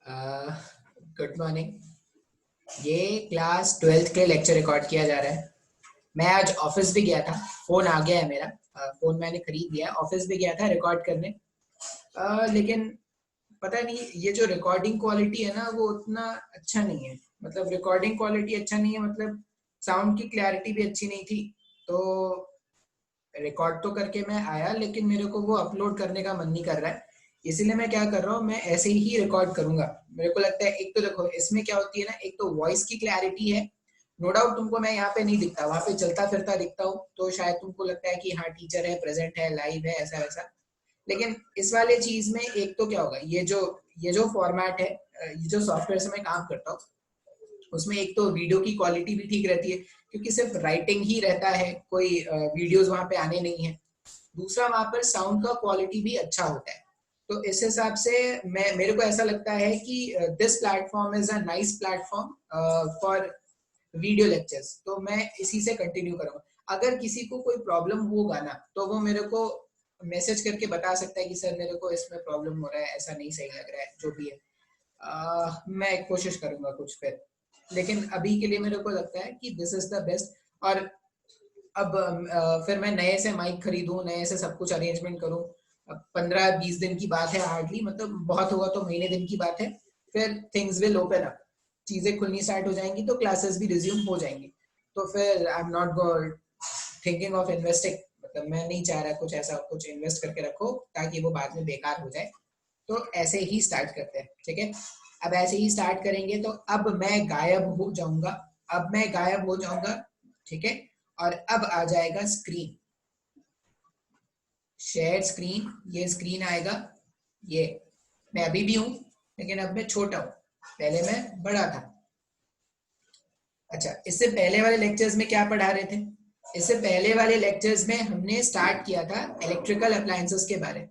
Good morning. ये class 12th के lecture record किया जा रहा है। मैं आज ऑफिस भी गया था, फ़ोन आ गया है मेरा। फ़ोन मैंने खरीद लिया, ऑफिस भी गया था रिकॉर्ड करने। लेकिन पता नहीं ये जो रिकॉर्डिंग क्वालिटी है ना वो उतना अच्छा नहीं है। मतलब रिकॉर्डिंग क्वालिटी अच्छा नहीं है, मतलब साउंड की क्लैरिटी भी अच्छी नहीं थी। तो रिकॉर्ड तो करके मैं आया, लेकिन मेरे को वो अपलोड करने का मन नहीं कर रहा है। इसीलिए मैं क्या कर रहा हूँ, मैं ऐसे ही रिकॉर्ड करूंगा। मेरे को लगता है एक तो देखो इसमें क्या होती है ना, एक तो वॉइस की क्लैरिटी है। नो डाउट तुमको मैं यहाँ पे नहीं दिखता, वहां पे चलता फिरता दिखता हूँ, तो शायद तुमको लगता है कि हाँ टीचर है, प्रेजेंट है, लाइव है, ऐसा वैसा। लेकिन इस वाले चीज में एक तो क्या होगा, ये जो फॉर्मेट है, ये जो सॉफ्टवेयर से मैं काम करता हूँ, उसमें एक तो वीडियो की क्वालिटी भी ठीक रहती है, क्योंकि सिर्फ राइटिंग ही रहता है, कोई वीडियोस वहां पे आने नहीं है। दूसरा वहां पर साउंड का क्वालिटी भी अच्छा होता है। तो इस हिसाब से मैं मेरे को ऐसा लगता है कि this platform is a nice platform for video lectures. तो मैं इसी से कंटिन्यू करूंगा। अगर किसी को कोई प्रॉब्लम होगा ना, तो वो मेरे को मैसेज करके बता सकता है कि सर मेरे को इसमें प्रॉब्लम हो रहा है, ऐसा नहीं सही लग रहा है, जो भी है। मैं कोशिश करूंगा कुछ फिर। लेकिन अभी के लिए मेरे को लगता है कि दिस इज द बेस्ट। और अब फिर मैं नए से माइक खरीदूं, नए से सब कुछ अरेंजमेंट करूं। अब 15-20 दिन की बात है, हार्डली, मतलब बहुत होगा तो महीने दिन की बात है। फिर थिंग्स विल ओपन अप, चीजें खुलनी स्टार्ट हो जाएंगी, तो क्लासेस भी रिज्यूम हो जाएंगी। तो फिर I am not thinking of investing. मतलब मैं नहीं चाह रहा कुछ ऐसा कुछ इन्वेस्ट करके रखो ताकि वो बाद में बेकार हो जाए। तो ऐसे ही स्टार्ट करते हैं, ठीक है। अब ऐसे ही स्टार्ट करेंगे, तो अब मैं गायब हो जाऊंगा। अब मैं गायब हो जाऊंगा, ठीक है। और अब आ जाएगा स्क्रीन, शेयर स्क्रीन, ये स्क्रीन आएगा। ये मैं अभी भी हूं, लेकिन अब मैं छोटा हूं, पहले मैं बड़ा था। अच्छा, इससे पहले वाले लेक्चर्स में क्या पढ़ा रहे थे? इससे पहले वाले लेक्चर्स में हमने स्टार्ट किया था इलेक्ट्रिकल अप्लायंसेस के बारे।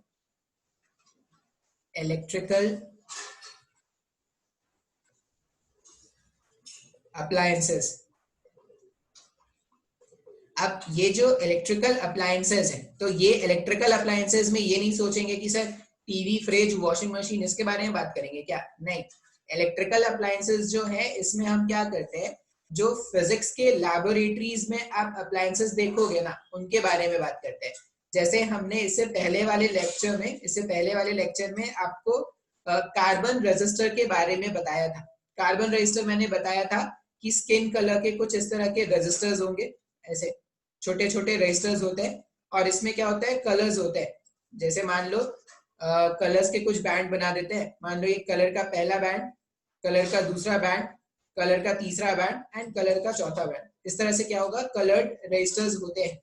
Electrical appliances. अब ये जो इलेक्ट्रिकल अप्लायंसेस है, तो ये इलेक्ट्रिकल अप्लायंसेस में ये नहीं सोचेंगे कि sir TV, fridge, washing machine, इसके बारे में बात करेंगे क्या? नहीं। इलेक्ट्रिकल अप्लायंसेस जो है, इसमें हम क्या करते हैं, जो फिजिक्स के लैबोरेटरीज में आप अप्लायंसेस देखोगे ना, उनके बारे में बात करते हैं। जैसे हमने इससे पहले वाले लेक्चर में आपको कार्बन रेजिस्टर के बारे में बताया था। कार्बन रेजिस्टर मैंने बताया था कि स्किन कलर के कुछ इस तरह के रेजिस्टर्स होंगे, ऐसे छोटे छोटे रजिस्टर्स होते हैं। और इसमें क्या होता है, कलर्स होते हैं। जैसे मान लो कलर्स के कुछ बैंड बना देते हैं। मान लो एक कलर का पहला बैंड, कलर का दूसरा बैंड, कलर का तीसरा बैंड एंड कलर का चौथा बैंड। इस तरह से क्या होगा, कलर्ड रजिस्टर्स होते हैं।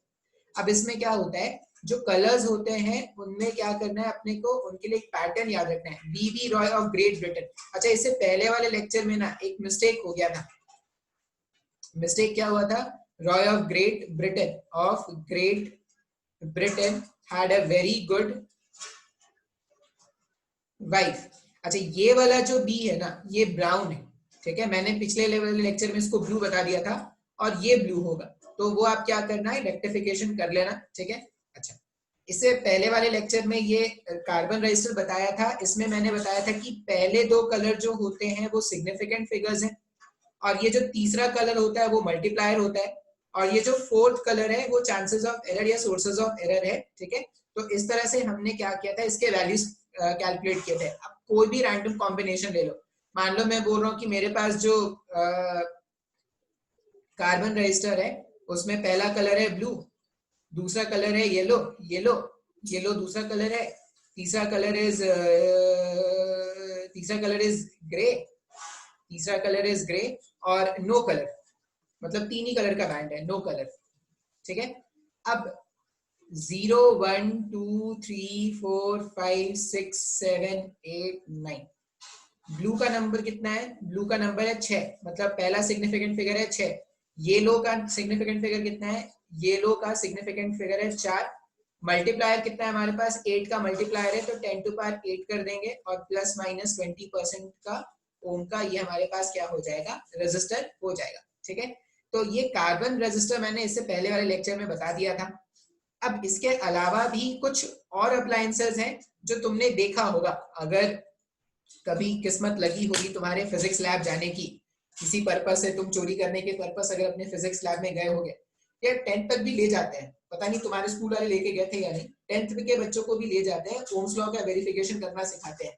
अब इसमें क्या होता है, जो कलर्स होते हैं उनमें क्या करना है अपने को, उनके लिए एक पैटर्न याद रखना है, बीबी रॉय ऑफ ग्रेट ब्रिटेन। अच्छा, इससे पहले वाले लेक्चर में ना एक मिस्टेक हो गया था। मिस्टेक क्या हुआ था? Roy of great Britain had a very good wife. अच्छा, ये वाला जो बी है ना, ये ब्राउन है, ठीक है। मैंने पिछले लेवल लेक्चर में इसको ब्लू बता दिया था, और ये ब्लू होगा। तो वो आप क्या करना है, रेक्टिफिकेशन कर लेना, ठीक है। अच्छा, इससे पहले वाले लेक्चर में ये कार्बन रजिस्टर बताया था। इसमें मैंने बताया था कि पहले दो कलर जो होते हैं वो सिग्निफिकेंट फिगर्स हैं, और ये जो तीसरा कलर होता है वो मल्टीप्लायर होता है, और ये जो फोर्थ कलर है वो चांसेस ऑफ एरर या सोर्सेज ऑफ एरर है, ठीक है। तो इस तरह से हमने क्या किया था, इसके वैल्यूज कैलकुलेट किए थे। अब कोई भी रैंडम कॉम्बिनेशन ले लो। मान लो मैं बोल रहा हूँ कि मेरे पास जो कार्बन रजिस्टर है, उसमें पहला कलर है ब्लू, दूसरा कलर है येलो, येलो, येलो दूसरा कलर है, तीसरा कलर इज तीसरा कलर इज ग्रे, तीसरा कलर इज ग्रे, और नो कलर, मतलब तीन ही कलर का बैंड है, नो कलर, ठीक है। अब 0 1 2 3 4 5 6 7 8 9, ब्लू का नंबर कितना है? ब्लू का नंबर है 6, मतलब पहला सिग्निफिकेंट फिगर है 6। येलो का सिग्निफिकेंट फिगर कितना है? येलो का सिग्निफिकेंट फिगर है 4। मल्टीप्लायर कितना है हमारे पास? 8 का मल्टीप्लायर है, तो 10 टू पावर 8 कर देंगे, और प्लस माइनस 20% का ओम का ये हमारे पास क्या हो जाएगा, रेजिस्टर हो जाएगा, ठीक है। तो ये कार्बन रेजिस्टर मैंने इससे पहले वाले लेक्चर में बता दिया था। अब इसके अलावा भी कुछ और अप्लायंसेस हैं जो तुमने देखा होगा। अगर कभी किस्मत लगी होगी तुम्हारे फिजिक्स लैब जाने की, किसी पर्पस से तुम चोरी करने के पर्पस अगर अपने फिजिक्स लैब में गए होगे, या 10th तक भी ले जाते हैं, पता नहीं तुम्हारे स्कूल वाले लेके गए थे या नहीं, 10th के बच्चों को भी ले जाते हैं, ओम्स लॉ का वेरिफिकेशन करना सिखाते हैं।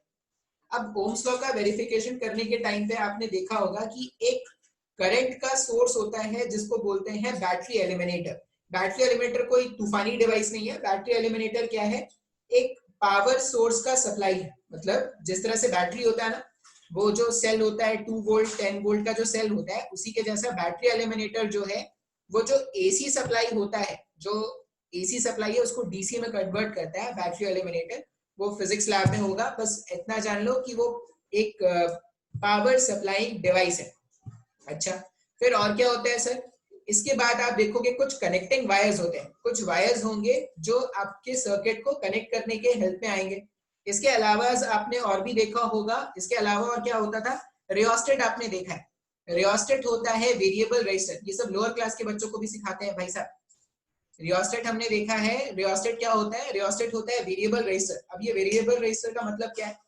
अब ओम्स लॉ का वेरिफिकेशन करने के टाइम पे आपने देखा होगा कि एक करंट का सोर्स होता है जिसको बोलते हैं बैटरी एलिमिनेटर। बैटरी एलिमिनेटर कोई तूफानी डिवाइस नहीं है, बैटरी एलिमिनेटर क्या है, एक पावर सोर्स का सप्लाई है। मतलब जिस तरह से बैटरी होता है ना, वो जो सेल होता है 2 वोल्ट 10 वोल्ट का जो सेल होता है, उसी के जैसा बैटरी एलिमिनेटर जो है वो जो एसी सप्लाई होता है, जो एसी सप्लाई है उसको डीसी में कन्वर्ट करता है बैटरी एलिमिनेटर। वो फिजिक्स लैब में होगा, बस इतना जान लो कि वो एक पावर सप्लाइंग डिवाइस है। अच्छा, फिर और क्या होता है सर, इसके बाद आप देखोगे कुछ कनेक्टिंग वायर्स होते हैं, कुछ वायर्स होंगे जो आपके सर्किट को कनेक्ट करने के हेल्प में आएंगे। इसके अलावा आपने और भी देखा होगा, इसके अलावा और क्या होता था, रियोस्टेट आपने देखा है, रियोस्टेट होता है वेरिएबल रेजिस्टर, ये सब लोअर क्लास के बच्चों को भी सिखाते हैं भाई साहब। रियोस्टेट हमने देखा है, रियोस्टेट क्या होता है, रियोस्टेट होता है वेरिएबल रेजिस्टर। अब ये वेरिएबल रेजिस्टर का मतलब क्या है,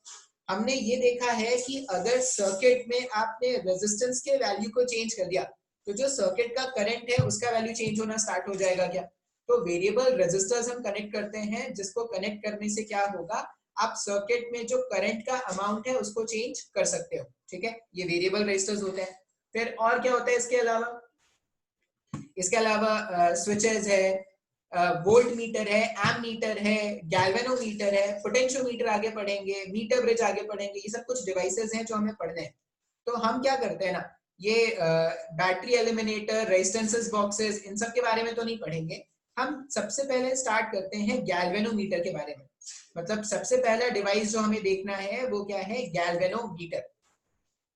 हमने ये देखा है कि अगर सर्किट में आपने रेजिस्टेंस के वैल्यू को चेंज कर दिया तो जो सर्किट का करंट है उसका वैल्यू चेंज होना स्टार्ट हो जाएगा क्या। तो वेरिएबल रेजिस्टर्स हम कनेक्ट करते हैं, जिसको कनेक्ट करने से क्या होगा, आप सर्किट में जो करंट का अमाउंट है उसको चेंज कर सकते हो। ठीक है, ये वेरिएबल रेजिस्टर्स होते हैं। फिर और क्या होता है इसके अलावा, इसके अलावा स्विचेस है, वोल्ट मीटर है, एम मीटर है, गैल्वेनोमीटर है, पोटेंशियोमीटर आगे पढ़ेंगे, मीटर ब्रिज आगे पढ़ेंगे, ये सब कुछ डिवाइसेस हैं जो हमें पढ़ने हैं। तो हम क्या करते हैं ना, ये बैटरी एलिमिनेटर, रेजिस्टेंसेस बॉक्सेस, इन सब के बारे में तो नहीं पढ़ेंगे। हम सबसे पहले स्टार्ट करते हैं गैल्वेनोमीटर के बारे में। मतलब सबसे पहला डिवाइस जो हमें देखना है वो क्या है, गैल्वेनोमीटर।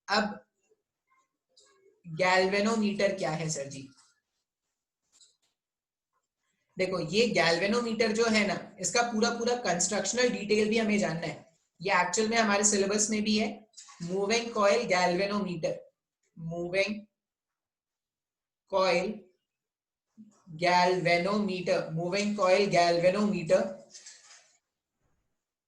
अब गैल्वेनोमीटर क्या है सर जी, देखो ये गैल्वेनोमीटर जो है ना, इसका पूरा पूरा कंस्ट्रक्शनल डिटेल भी हमें जानना है। ये एक्चुअल में हमारे सिलेबस में भी है, moving coil galvanometer, moving coil galvanometer, moving coil galvanometer,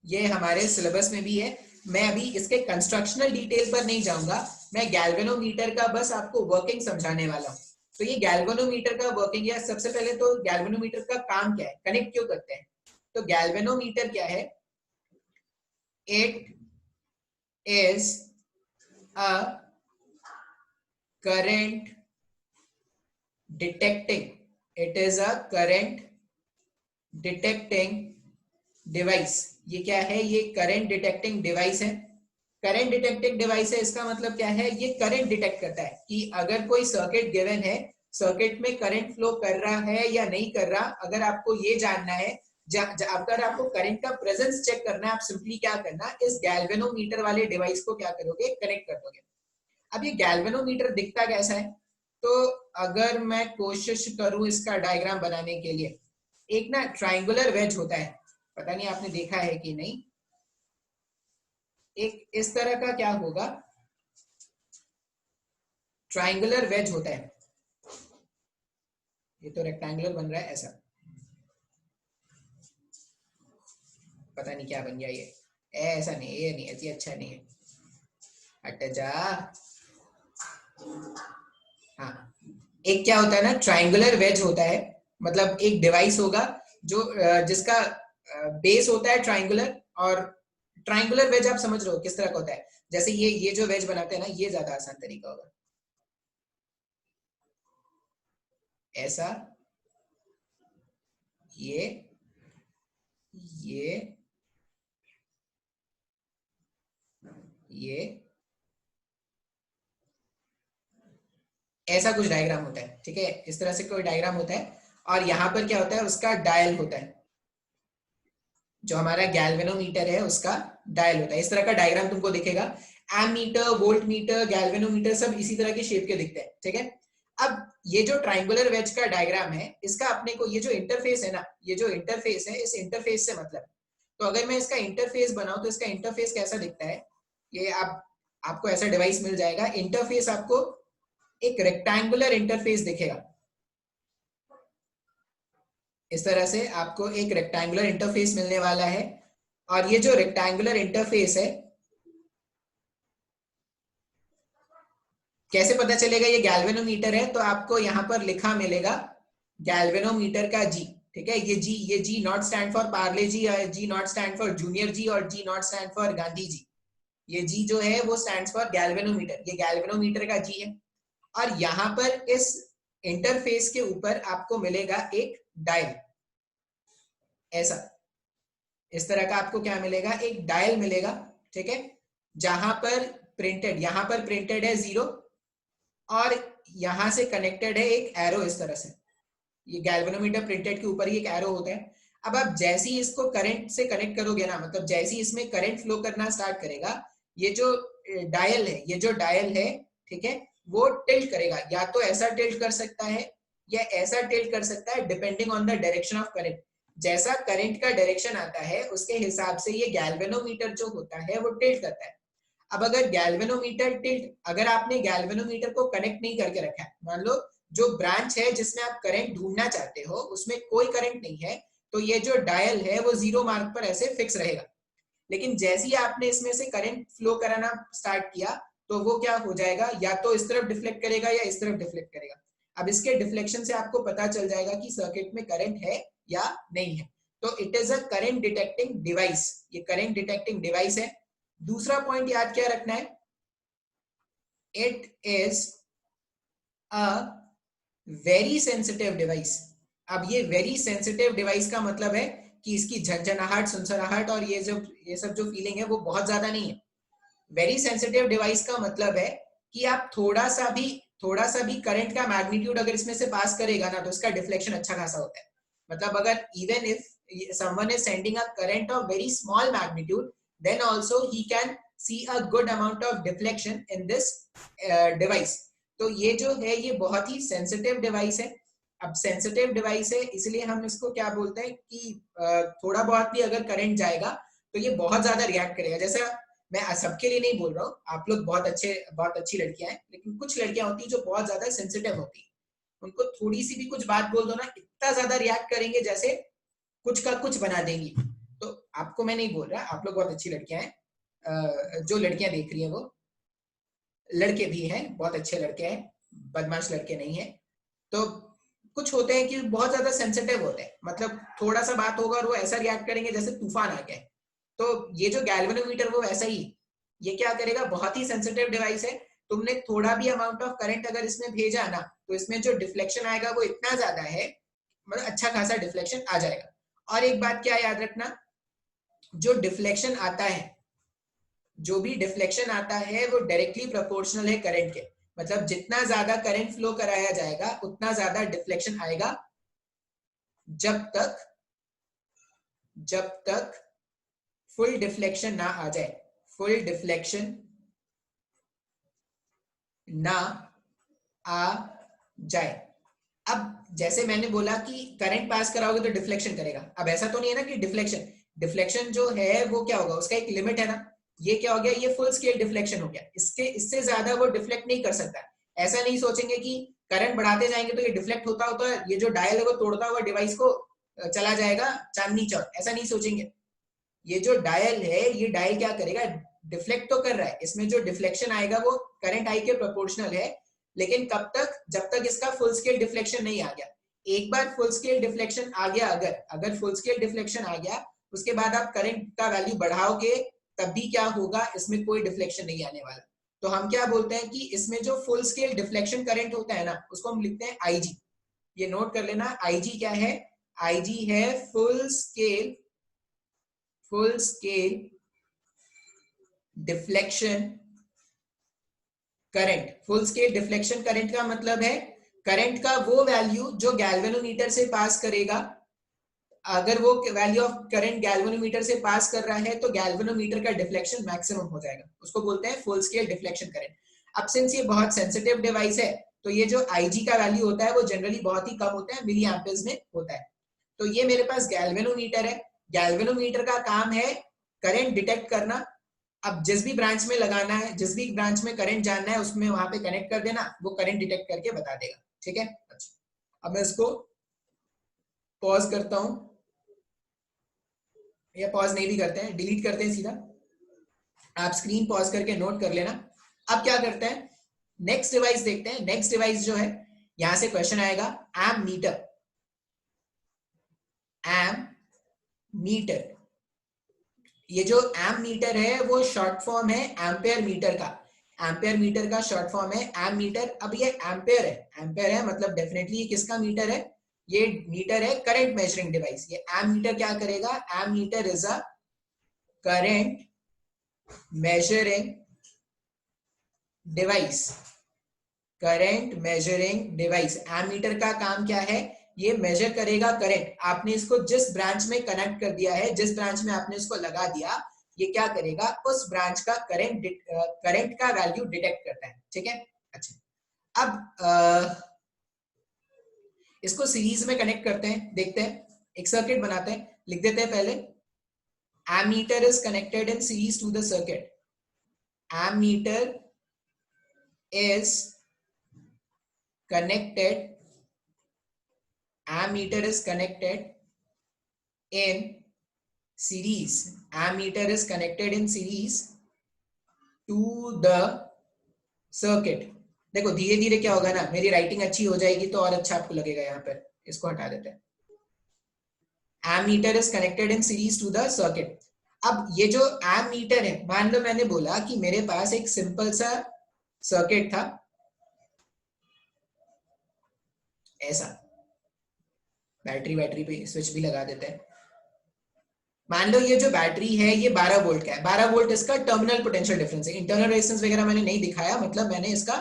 ये हमारे सिलेबस में भी है। मैं अभी इसके कंस्ट्रक्शनल डिटेल पर नहीं जाऊंगा, मैं गैल्वेनोमीटर का बस आपको वर्किंग समझाने वाला हूँ। तो ये गैल्वेनोमीटर का वर्किंग, या सबसे पहले तो गैल्वेनोमीटर का काम क्या है, कनेक्ट क्यों करते हैं। तो गैल्वेनोमीटर क्या है, it is a current detecting, it is a current detecting device। ये क्या है, ये करंट डिटेक्टिंग डिवाइस है। करंट डिटेक्टिंग डिवाइस है, इसका मतलब क्या है, ये करंट डिटेक्ट करता है कि अगर कोई सर्किट गिवन है, सर्किट में करंट फ्लो कर रहा है या नहीं कर रहा। अगर आपको ये जानना है, अगर आपको करंट का प्रेजेंस चेक करना है, आप सिंपली क्या करना, इस गैल्वेनोमीटर वाले डिवाइस को क्या करोगे, कनेक्ट कर दोगे। अब ये गैल्वेनोमीटर दिखता कैसा है, तो अगर मैं कोशिश करूं इसका डायग्राम बनाने के लिए, एक ना ट्राइंगुलर वेज होता है, पता नहीं आपने देखा है कि नहीं, एक इस तरह का क्या होगा, ट्राइंगुलर वेज होता है। ये तो रेक्टेंगुलर बन रहा है ऐसा, पता नहीं क्या बन गया ये, ऐसा नहीं, ये नहीं, ऐसी अच्छा नहीं है, हट जा। हाँ, एक क्या होता है ना, ट्राइंगुलर वेज होता है, मतलब एक डिवाइस होगा जो जिसका बेस होता है ट्राइंगुलर, और ट्राइंगुलर वेज आप समझ रहे हो किस तरह का होता है, जैसे ये जो वेज बनाते हैं ना, ये ज्यादा आसान तरीका होगा, ऐसा, ये ये ऐसा कुछ डायग्राम होता है। ठीक है, इस तरह से कोई डायग्राम होता है, और यहाँ पर क्या होता है, उसका डायल होता है, जो हमारा गैल्वेनोमीटर है उसका डायल होता है। इस तरह का डायग्राम तुमको दिखेगा, एमीटर, वोल्ट मीटर, गैल्वेनोमीटर सब इसी तरह के शेप के दिखते हैं। ठीक है, अब ये जो ट्राइंगुलर वेज का डायग्राम है, इसका अपने को ये जो इंटरफेस है ना, ये जो इंटरफेस है, इस इंटरफेस से मतलब, तो अगर मैं इसका इंटरफेस बनाऊं तो इसका इंटरफेस कैसा दिखता है, ये आपको ऐसा डिवाइस मिल जाएगा। इंटरफेस आपको एक रेक्टेंगुलर इंटरफेस दिखेगा, इस तरह से आपको एक रेक्टेंगुलर इंटरफेस मिलने वाला है। और ये जो रेक्टेंगुलर इंटरफेस है, कैसे पता चलेगा ये गैल्वेनोमीटर है? तो आपको यहाँ पर लिखा मिलेगा गैल्वेनोमीटर का जी, ठीक है। ये G not stand for Parle G, G not stand for junior G, और G not stand for Gandhi G. ये जी जो है वो स्टैंड फॉर गैल्वेनोमीटर, ये गैल्वेनोमीटर का जी है। और यहाँ पर इस इंटरफेस के ऊपर आपको मिलेगा एक डायल, ऐसा, इस तरह का आपको क्या मिलेगा, एक डायल मिलेगा, ठीक है। जहां पर प्रिंटेड, यहां पर प्रिंटेड है 0, और यहां से कनेक्टेड है एक एरो इस तरह से। ये गैल्वेनोमीटर प्रिंटेड के ऊपर ही एक एरो होता है। अब आप जैसे ही इसको करंट से कनेक्ट करोगे ना, मतलब जैसे ही इसमें करंट फ्लो करना स्टार्ट करेगा, ये जो डायल है, ये जो डायल है, ठीक है, वो टिल्ट करेगा। या तो ऐसा टिल्ट कर सकता है या ऐसा टिल्ट कर सकता है, depending on the direction of current. जैसा करंट का डायरेक्शन आता है उसके हिसाब से ये गैल्वेनोमीटर जो होता है वो टिल्ट करता है। अब अगर गैल्वेनोमीटर टिल्ट, अगर आपने गैल्वेनोमीटर को कनेक्ट नहीं करके रखा है, मान लो जो ब्रांच है जिसमें आप करंट ढूंढना चाहते हो उसमें कोई करंट नहीं है, तो ये जो डायल है वो 0 मार्क पर ऐसे फिक्स रहेगा। लेकिन जैसे ही आपने इसमें से करंट फ्लो कराना स्टार्ट किया तो वो क्या हो जाएगा, या तो इस तरफ डिफ्लेक्ट करेगा या इस तरफ डिफ्लेक्ट करेगा। अब इसके डिफ्लेक्शन से आपको पता चल जाएगा कि सर्किट में करंट है या नहीं है। तो it is a current detecting device, ये करंट डिटेक्टिंग डिवाइस है। दूसरा पॉइंट याद क्या रखना है, it is a very sensitive device. अब ये वेरी सेंसिटिव डिवाइस का मतलब है कि इसकी झंझनाहट, सुनसनाहट और ये सब जो फीलिंग है वो बहुत ज्यादा नहीं है। वेरी सेंसिटिव डिवाइस का मतलब है कि आप थोड़ा सा भी करंट का मैग्नीट्यूड अगर इसमें से पास करेगा ना तो इसका डिफ्लेक्शन अच्छा खासा होता है। मतलब अगर even if someone is sending a current of very small magnitude, then also he can see a good amount of deflection in this device. तो ये जो है ये बहुत ही सेंसिटिव डिवाइस है। अब सेंसिटिव डिवाइस है इसलिए हम इसको क्या बोलते हैं कि थोड़ा बहुत भी अगर करंट जाएगा तो ये बहुत ज्यादा रिएक्ट करेगा। जैसे मैं सबके लिए नहीं बोल रहा हूँ, आप लोग बहुत अच्छी लड़कियां हैं, लेकिन कुछ लड़कियां होती है जो बहुत ज्यादा सेंसिटिव होती है। उनको थोड़ी सी भी कुछ बात बोल दो ना, इतना ज्यादा रिएक्ट करेंगे जैसे कुछ का कुछ बना देंगी। तो आपको मैं नहीं बोल रहा, आप लोग बहुत अच्छी लड़कियां हैं, जो लड़कियां देख रही हैं वो, लड़के भी हैं, बहुत अच्छे लड़के हैं, बदमाश लड़के नहीं है। तो कुछ होते हैं कि बहुत ज्यादा सेंसिटिव होते हैं, मतलब थोड़ा सा बात होगा और वो ऐसा रिएक्ट करेंगे जैसे तूफान आ गया। तो ये जो गैल्वेनोमीटर वो वैसा ही, ये क्या करेगा, बहुत ही सेंसिटिव डिवाइस है। तुमने थोड़ा भी अमाउंट ऑफ करंट अगर इसमें भेजा ना तो इसमें जो डिफ्लेक्शन आएगा वो इतना ज्यादा है, मतलब अच्छा खासा डिफ्लेक्शन आ जाएगा। और एक बात क्या याद रखना, जो डिफ्लेक्शन आता है, जो भी डिफ्लेक्शन आता है वो डायरेक्टली प्रोपोर्शनल है करंट के। मतलब जितना ज्यादा करंट फ्लो कराया जाएगा उतना ज्यादा डिफ्लेक्शन आएगा, जब तक फुल डिफ्लेक्शन ना आ जाए, फुल डिफ्लेक्शन ना आ जाए। अब जैसे मैंने बोला कि करंट पास कराओगे तो डिफ्लेक्शन करेगा। अब ऐसा तो नहीं है ना कि डिफ्लेक्शन डिफ्लेक्शन जो है वो क्या होगा, उसका एक लिमिट है ना। ये क्या हो गया, ये फुल स्केल डिफ्लेक्शन हो गया, इससे ज्यादा वो डिफ्लेक्ट नहीं कर सकता। ऐसा नहीं सोचेंगे कि करंट बढ़ाते जाएंगे तो ये डिफ्लेक्ट होता होता ये जो डायल है वो तोड़ता हुआ डिवाइस को चला जाएगा चांदनी चौक, ऐसा नहीं सोचेंगे। ये जो डायल है, ये डायल क्या करेगा, डिफ्लेक्ट तो कर रहा है, इसमें जो डिफ्लेक्शन आएगा वो करंट आई के प्रोपोर्शनल है। लेकिन कब तक, जब तक इसका फुल स्केल डिफ्लेक्शन नहीं आ गया। एक बार फुल स्केल डिफ्लेक्शन आ गया, अगर फुल स्केल डिफ्लेक्शन आ गया, उसके बाद आप करंट का वैल्यू बढ़ाओगे तब भी क्या होगा, इसमें कोई डिफ्लेक्शन नहीं आने वाला। तो हम क्या बोलते हैं कि इसमें जो फुल स्केल डिफ्लेक्शन करंट होता है ना उसको हम लिखते हैं आईजी। ये नोट कर लेना, आईजी क्या है, आईजी है full scale deflection current. Full scale deflection current का मतलब है करंट का वो वैल्यू जो गैल्वेनोमीटर से पास करेगा। अगर वो वैल्यू ऑफ करंट गैल्वेनोमीटर से पास कर रहा है तो गैल्वेनोमीटर का डिफ्लेक्शन मैक्सिमम हो जाएगा, उसको बोलते हैं फुल स्केल डिफ्लेक्शन करंट। अब सिंस ये बहुत सेंसिटिव डिवाइस है तो ये जो आईजी का वैल्यू होता है वो जनरली बहुत ही कम होता है, मिली एम्पीयर्स में होता है। तो ये मेरे पास गैल्वेनोमीटर है। गैल्वेनोमीटर का काम है करंट डिटेक्ट करना। अब जिस भी ब्रांच में लगाना है, जिस भी ब्रांच में करंट जानना है उसमें वहां पे कनेक्ट कर देना, वो करंट डिटेक्ट करके बता देगा, ठीक है। अच्छा, अब मैं इसको पॉज करता हूं, या पॉज नहीं भी करते हैं, डिलीट करते हैं सीधा। आप स्क्रीन पॉज करके नोट कर लेना। अब क्या करते हैं, नेक्स्ट डिवाइस देखते हैं। नेक्स्ट डिवाइस जो है, यहां से क्वेश्चन आएगा एम मीटर। एम मीटर, ये जो एम मीटर है वो शॉर्ट फॉर्म है एम्पेयर मीटर का। एम्पेयर मीटर का शॉर्ट फॉर्म है एम मीटर। अब ये एम्पेयर है, एम्पेयर है मतलब डेफिनेटली ये किसका मीटर है? ये मीटर है करंट मेजरिंग डिवाइस। ये एम मीटर क्या करेगा? Ammeter is a current measuring device. Current measuring device, ammeter का काम क्या है? ये मेजर करेगा करंट। आपने इसको जिस ब्रांच में कनेक्ट कर दिया है, जिस ब्रांच में आपने इसको लगा दिया, ये क्या करेगा? उस ब्रांच का करंट का वैल्यू डिटेक्ट करता है। ठीक है, अच्छा। अब इसको सीरीज में कनेक्ट करते हैं, देखते हैं। एक सर्किट बनाते हैं, लिख देते हैं पहले। Ammeter is connected in series to the circuit. Ammeter is connected, ammeter is connected in series, ammeter is connected in series to the circuit। देखो धीरे धीरे क्या होगा ना, मेरी राइटिंग अच्छी हो जाएगी तो और अच्छा आपको लगेगा। यहाँ पर इसको हटा देते हैं। ammeter is connected in series to the circuit। अब ये जो ammeter है, मान लो मैंने बोला कि मेरे पास एक सिंपल सा सर्किट था ऐसा, बैटरी पे स्विच भी लगा देते हैं। मान लो ये जो बैटरी है ये 12 वोल्ट का है। 12 वोल्ट इसका टर्मिनल पोटेंशियल डिफरेंस है। इंटरनल रेजिस्टेंस वगैरह मैंने नहीं दिखाया, मतलब मैंने इसका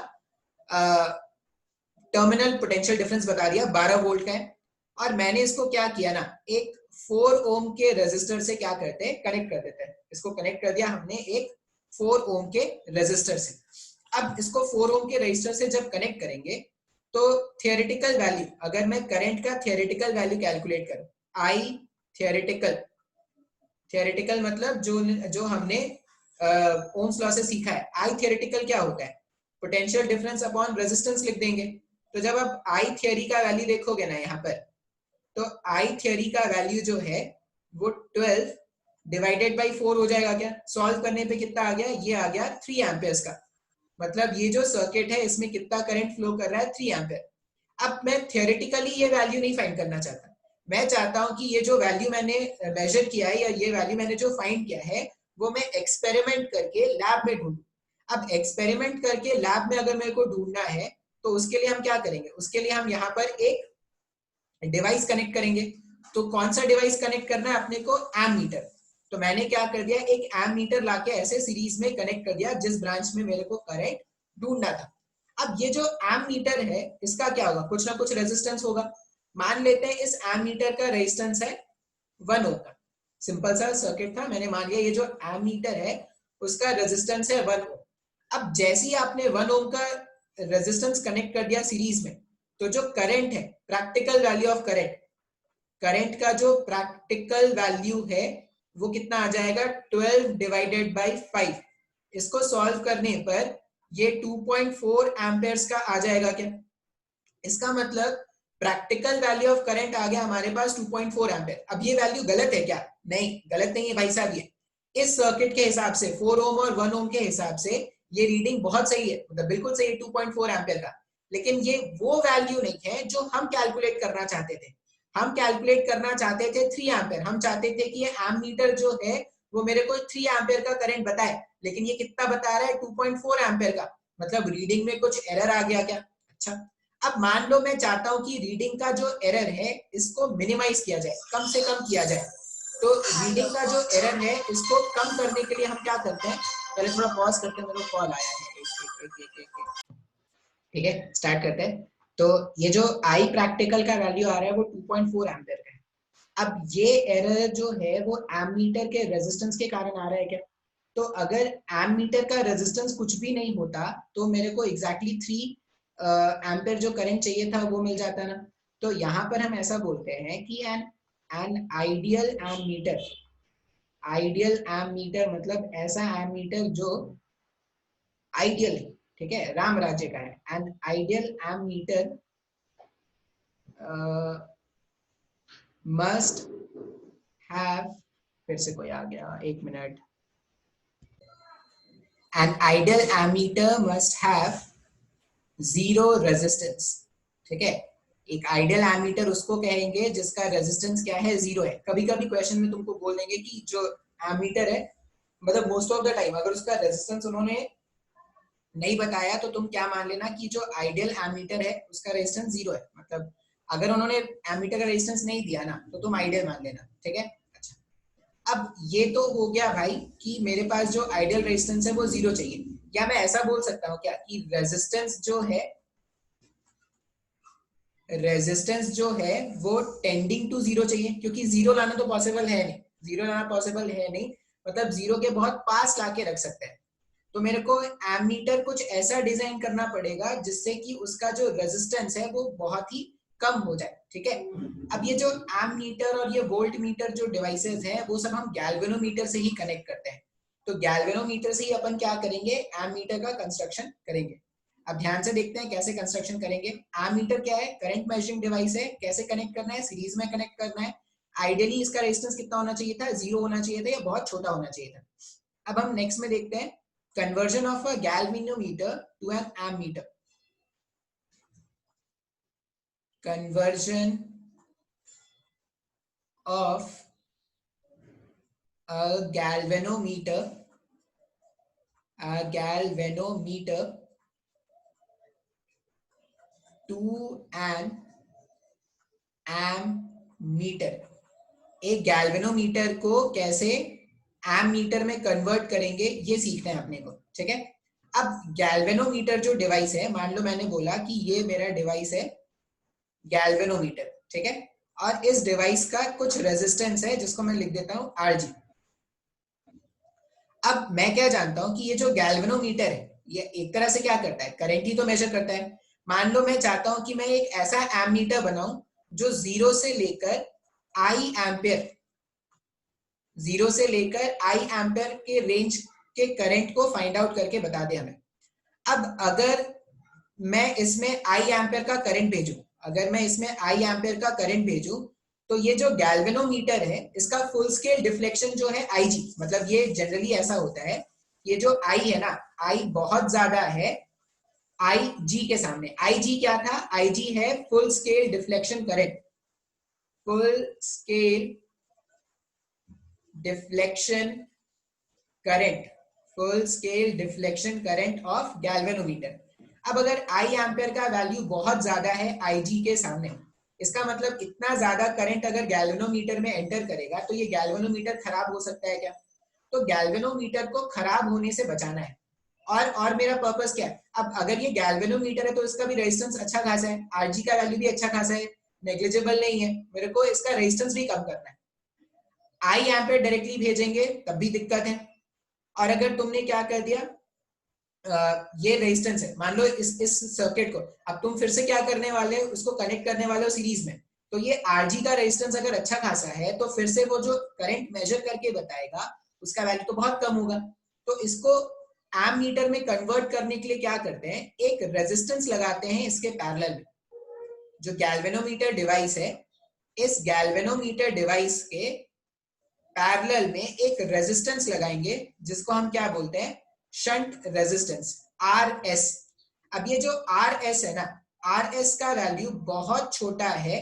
टर्मिनल पोटेंशियल डिफरेंस बता दिया, 12 वोल्ट का है। और मैंने इसको क्या किया ना, एक 4 ओम के रेजिस्टर से क्या करते हैं, कनेक्ट कर देते हैं। इसको कनेक्ट कर दिया हमने एक 4 ओम के रेजिस्टर से। अब इसको 4 ओम के रेजिस्टर से जब कनेक्ट करेंगे तो थियोरेटिकल वैल्यू, अगर मैं करंट का थियोरेटिकल वैल्यू कैलकुलेट करूं, आई थियोरेटिकल मतलब जो हमने ओम्स लॉ से सीखा है। आई थियोरेटिकल क्या होता है? पोटेंशियल डिफरेंस अपॉन रेजिस्टेंस लिख देंगे। तो जब आप आई थियोरी का वैल्यू देखोगे ना यहाँ पर, तो आई थियोरी का वैल्यू जो है वो 12 डिवाइडेड बाई 4 हो जाएगा। क्या सॉल्व करने पे कितना आ गया? ये आ गया 3 एम्पियर्स का। मतलब ये जो सर्किट है इसमें कितना करंट फ्लो कर रहा है? 3 एम्पियर। अब मैं थियोरेटिकली ये वैल्यू नहीं फाइंड करना चाहता, मैं चाहता हूं कि ये जो वैल्यू मैंने मेजर किया है या ये वैल्यू मैंने जो फाइंड किया है वो मैं एक्सपेरिमेंट करके लैब में ढूंढूं। अब एक्सपेरिमेंट करके लैब में अगर मेरे को ढूंढना है तो उसके लिए हम क्या करेंगे? उसके लिए हम यहाँ पर एक डिवाइस कनेक्ट करेंगे। तो कौन सा डिवाइस कनेक्ट करना है अपने को? Ammeter. तो मैंने क्या कर दिया, एक एम मीटर लाके ऐसे सीरीज में कनेक्ट कर दिया जिस ब्रांच में मेरे को करंट ढूंढना था। अब ये जो एम मीटर है इसका क्या होगा? कुछ ना कुछ रेजिस्टेंस होगा। मान लेते हैं इस एम मीटर का रेजिस्टेंस है 1 ओम का। सिंपल सा सर्किट था, मैंने मान लिया ये जो एम मीटर है उसका रेजिस्टेंस है 1 ओम। अब जैसे ही आपने 1 ओम का रेजिस्टेंस कनेक्ट कर दिया सीरीज में, तो जो करंट है, practical value of current, current का जो प्रैक्टिकल वैल्यू है वो कितना आ जाएगा? 12 डिवाइडेड बाई 5। इसको सॉल्व करने पर ये 2.4 एम्पेयर्स का आ जाएगा। क्या इसका मतलब प्रैक्टिकल वैल्यू ऑफ करंट आ गया हमारे पास 2.4 एम्पेयर। अब ये वैल्यू गलत है क्या? नहीं, गलत नहीं है भाई साहब। ये इस सर्किट के हिसाब से 4 ओम और 1 ओम के हिसाब से ये रीडिंग बहुत सही है, मतलब बिल्कुल सही है 2.4 एम्पेयर का। लेकिन ये वो वैल्यू नहीं है जो हम कैलकुलेट करना चाहते थे। हम कैलकुलेट करना चाहते थे 3 एम्पेयर। हम चाहते थे कि ये एम मीटर जो है वो मेरे को 3 एम्पेयर का करंट बताए, लेकिन ये कितना बता रहा है? 2.4 एम्पेयर का। मतलब रीडिंग में कुछ एरर आ गया क्या? अच्छा, अब मान लो मैं चाहता हूं कि रीडिंग का जो एरर है इसको मिनिमाइज किया जाए, कम से कम किया जाए। तो रीडिंग का जो एरर है इसको कम करने के लिए हम क्या करते हैं? पहले थोड़ा पॉज करते हैं, मेरे को कॉल आया है। ठीक है, स्टार्ट करते हैं। तो ये जो आई प्रैक्टिकल का वैल्यू आ रहा है वो 2.4 एम्पियर का है। अब ये एरर जो है वो एमीटर के रेजिस्टेंस के कारण आ रहा है। क्या तो अगर एमीटर का रेजिस्टेंस कुछ भी नहीं होता तो मेरे को एग्जैक्टली 3 एम्पियर जो करंट चाहिए था वो मिल जाता ना। तो यहाँ पर हम ऐसा बोलते हैं कि an ideal ammeter, ideal ammeter मतलब ऐसा एमीटर जो आइडियल, ठीक है, राम राज्य का है। An ideal ammeter must have, फिर से कोई आ गया, एक minute. An ideal ammeter must have zero resistance, ठीक है। एक आइडियल एमीटर उसको कहेंगे जिसका रेजिस्टेंस क्या है, जीरो है। कभी कभी क्वेश्चन में तुमको बोल देंगे कि जो एमीटर है, मतलब मोस्ट ऑफ द टाइम अगर उसका रेजिस्टेंस उन्होंने नहीं बताया तो तुम क्या मान लेना कि जो आइडियल एमीटर है उसका रेजिस्टेंस जीरो है। मतलब अगर उन्होंने एमीटर का रेजिस्टेंस नहीं दिया ना तो तुम आइडियल मान लेना, ठीक है। अच्छा, अब ये तो हो गया भाई कि मेरे पास जो आइडियल रेजिस्टेंस है वो जीरो चाहिए। क्या मैं ऐसा बोल सकता हूँ क्या कि रेजिस्टेंस जो है वो टेंडिंग टू जीरो चाहिए, क्योंकि जीरो लाना तो पॉसिबल है नहीं, जीरो लाना पॉसिबल है नहीं, मतलब जीरो के बहुत पास लाके रख सकते हैं। तो मेरे को एमीटर कुछ ऐसा डिजाइन करना पड़ेगा जिससे कि उसका जो रेजिस्टेंस है वो बहुत ही कम हो जाए, ठीक है। अब ये जो एमीटर और ये वोल्ट मीटर जो डिवाइसेस हैं वो सब हम गैल्वेनोमीटर से ही कनेक्ट करते हैं। तो गैल्वेनोमीटर से ही अपन क्या करेंगे, एमीटर का कंस्ट्रक्शन करेंगे। अब ध्यान से देखते हैं कैसे कंस्ट्रक्शन करेंगे। एमीटर क्या है, करंट मेजरिंग डिवाइस है। कैसे कनेक्ट करना है, सीरीज में कनेक्ट करना है। आइडियली इसका रेजिस्टेंस कितना होना चाहिए था, जीरो होना चाहिए था या बहुत छोटा होना चाहिए था। अब हम नेक्स्ट में देखते हैं conversion of a galvanometer to an ammeter. Conversion of a galvanometer to an ammeter. एक गैल्वेनोमीटर को कैसे एमीटर में कन्वर्ट करेंगे ये सीखना है अपने को, ठीक है। अब गैल्वेनोमीटर जो डिवाइस है, मान लो मैंने बोला कि ये मेरा डिवाइस है गैल्वेनोमीटर, ठीक है। और इस डिवाइस का कुछ रेजिस्टेंस है जिसको मैं लिख देता हूं आरजी। अब मैं क्या जानता हूं कि ये जो गैल्वेनोमीटर है ये एक तरह से क्या करता है, करंट ही तो मेजर करता है। मान लो मैं चाहता हूं कि मैं एक ऐसा एमीटर बनाऊं जो जीरो से लेकर आई एम्पियर के रेंज के करंट को फाइंड आउट करके बता दे हमें। अब अगर मैं इसमें आई एम्पियर का करंट भेजूं तो ये जो गैल्वेनोमीटर है इसका फुल स्केल डिफ्लेक्शन जो है आईजी, मतलब ये जनरली ऐसा होता है, ये जो आई है ना, आई बहुत ज्यादा है आई जी के सामने। आई जी क्या था, आई जी है full scale deflection current, full scale deflection current, full scale deflection current of galvanometer. अब अगर आई एम्पियर का वैल्यू बहुत ज्यादा है आईजी के सामने, इसका मतलब इतना ज्यादा करंट अगर गैल्वेनोमीटर में एंटर करेगा तो ये गैल्वेनोमीटर खराब हो सकता है क्या। तो गैल्वेनोमीटर को खराब होने से बचाना है। और मेरा पर्पस क्या है, अब अगर ये गैल्वेनोमीटर है तो इसका भी रेजिस्टेंस अच्छा खासा है, आरजी का वैल्यू भी अच्छा खासा है, नेग्लिजिबल नहीं है। मेरे को इसका रेजिस्टेंस भी कम करना है। आई एम्पियर डायरेक्टली भेजेंगे तब भी दिक्कत है। और अगर तुमने क्या कर दिया, ये रेजिस्टेंस है, मान लो इस सर्किट को अब तुम फिर से क्या करने वाले हो, उसको कनेक्ट करने वाले हो सीरीज में। तो ये आरजी का रेजिस्टेंस अगर अच्छा खासा है तो फिर से वो जो करंट मेजर करके बताएगा उसका वैल्यू तो बहुत कम होगा। तो इसको एम मीटर में कन्वर्ट करने के लिए क्या करते हैं, एक रेजिस्टेंस लगाते हैं इसके पैरेलल में। जो गैल्वेनोमीटर डिवाइस है, इस गैल्वेनोमीटर डिवाइस के पैरेलल में एक रेजिस्टेंस लगाएंगे जिसको हम क्या बोलते हैं, शंट रेजिस्टेंस, आर एस। अब ये जो आर एस है ना, आर एस का वैल्यू बहुत छोटा है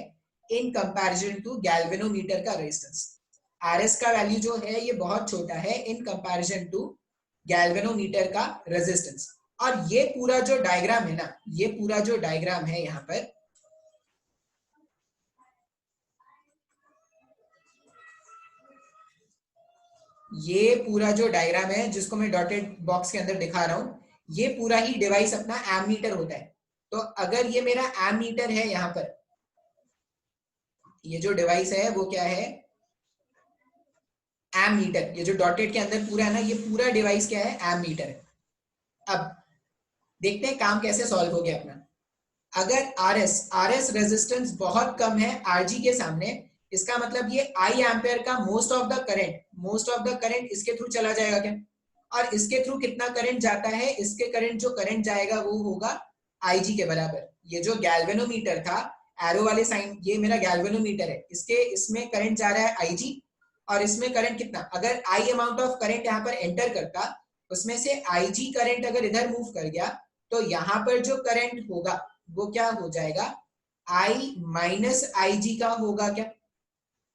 इन कंपैरिजन टू गैल्वेनोमीटर का रेजिस्टेंस। आर एस का वैल्यू जो है ये बहुत छोटा है इन कंपैरिजन टू गैल्वेनोमीटर का रेजिस्टेंस। और ये पूरा जो डायग्राम है ना, ये पूरा जो डायग्राम है यहाँ पर, ये पूरा जो डायग्राम है जिसको मैं डॉटेड बॉक्स के अंदर दिखा रहा हूं, ये पूरा ही डिवाइस अपना एमीटर होता है। तो अगर ये मेरा एमीटर है, यहाँ पर ये जो डिवाइस है वो क्या है, एमीटर। ये जो डॉटेड के अंदर पूरा है ना, ये पूरा डिवाइस क्या है, एमीटर है। अब देखते हैं काम कैसे सॉल्व हो गया अपना। अगर आर एस रेजिस्टेंस बहुत कम है आरजी के सामने, इसका मतलब ये आई एम्पेयर का मोस्ट ऑफ द करंट इसके थ्रू चला जाएगा क्या। और इसके थ्रू कितना करंट जाता है, इसके करंट जो करंट जाएगा वो होगा आईजी के बराबर। ये जो गैल्वेनोमीटर था, एरो वाले साइन, ये मेरा गैल्वेनोमीटर है, इसमें करंट जा रहा है आईजी। और इसमें करंट कितना, अगर आई अमाउंट ऑफ करंट यहाँ पर एंटर करता, उसमें से आईजी करंट अगर इधर मूव कर गया तो यहाँ पर जो करंट होगा वो क्या हो जाएगा, I माइनस आई जी का होगा क्या,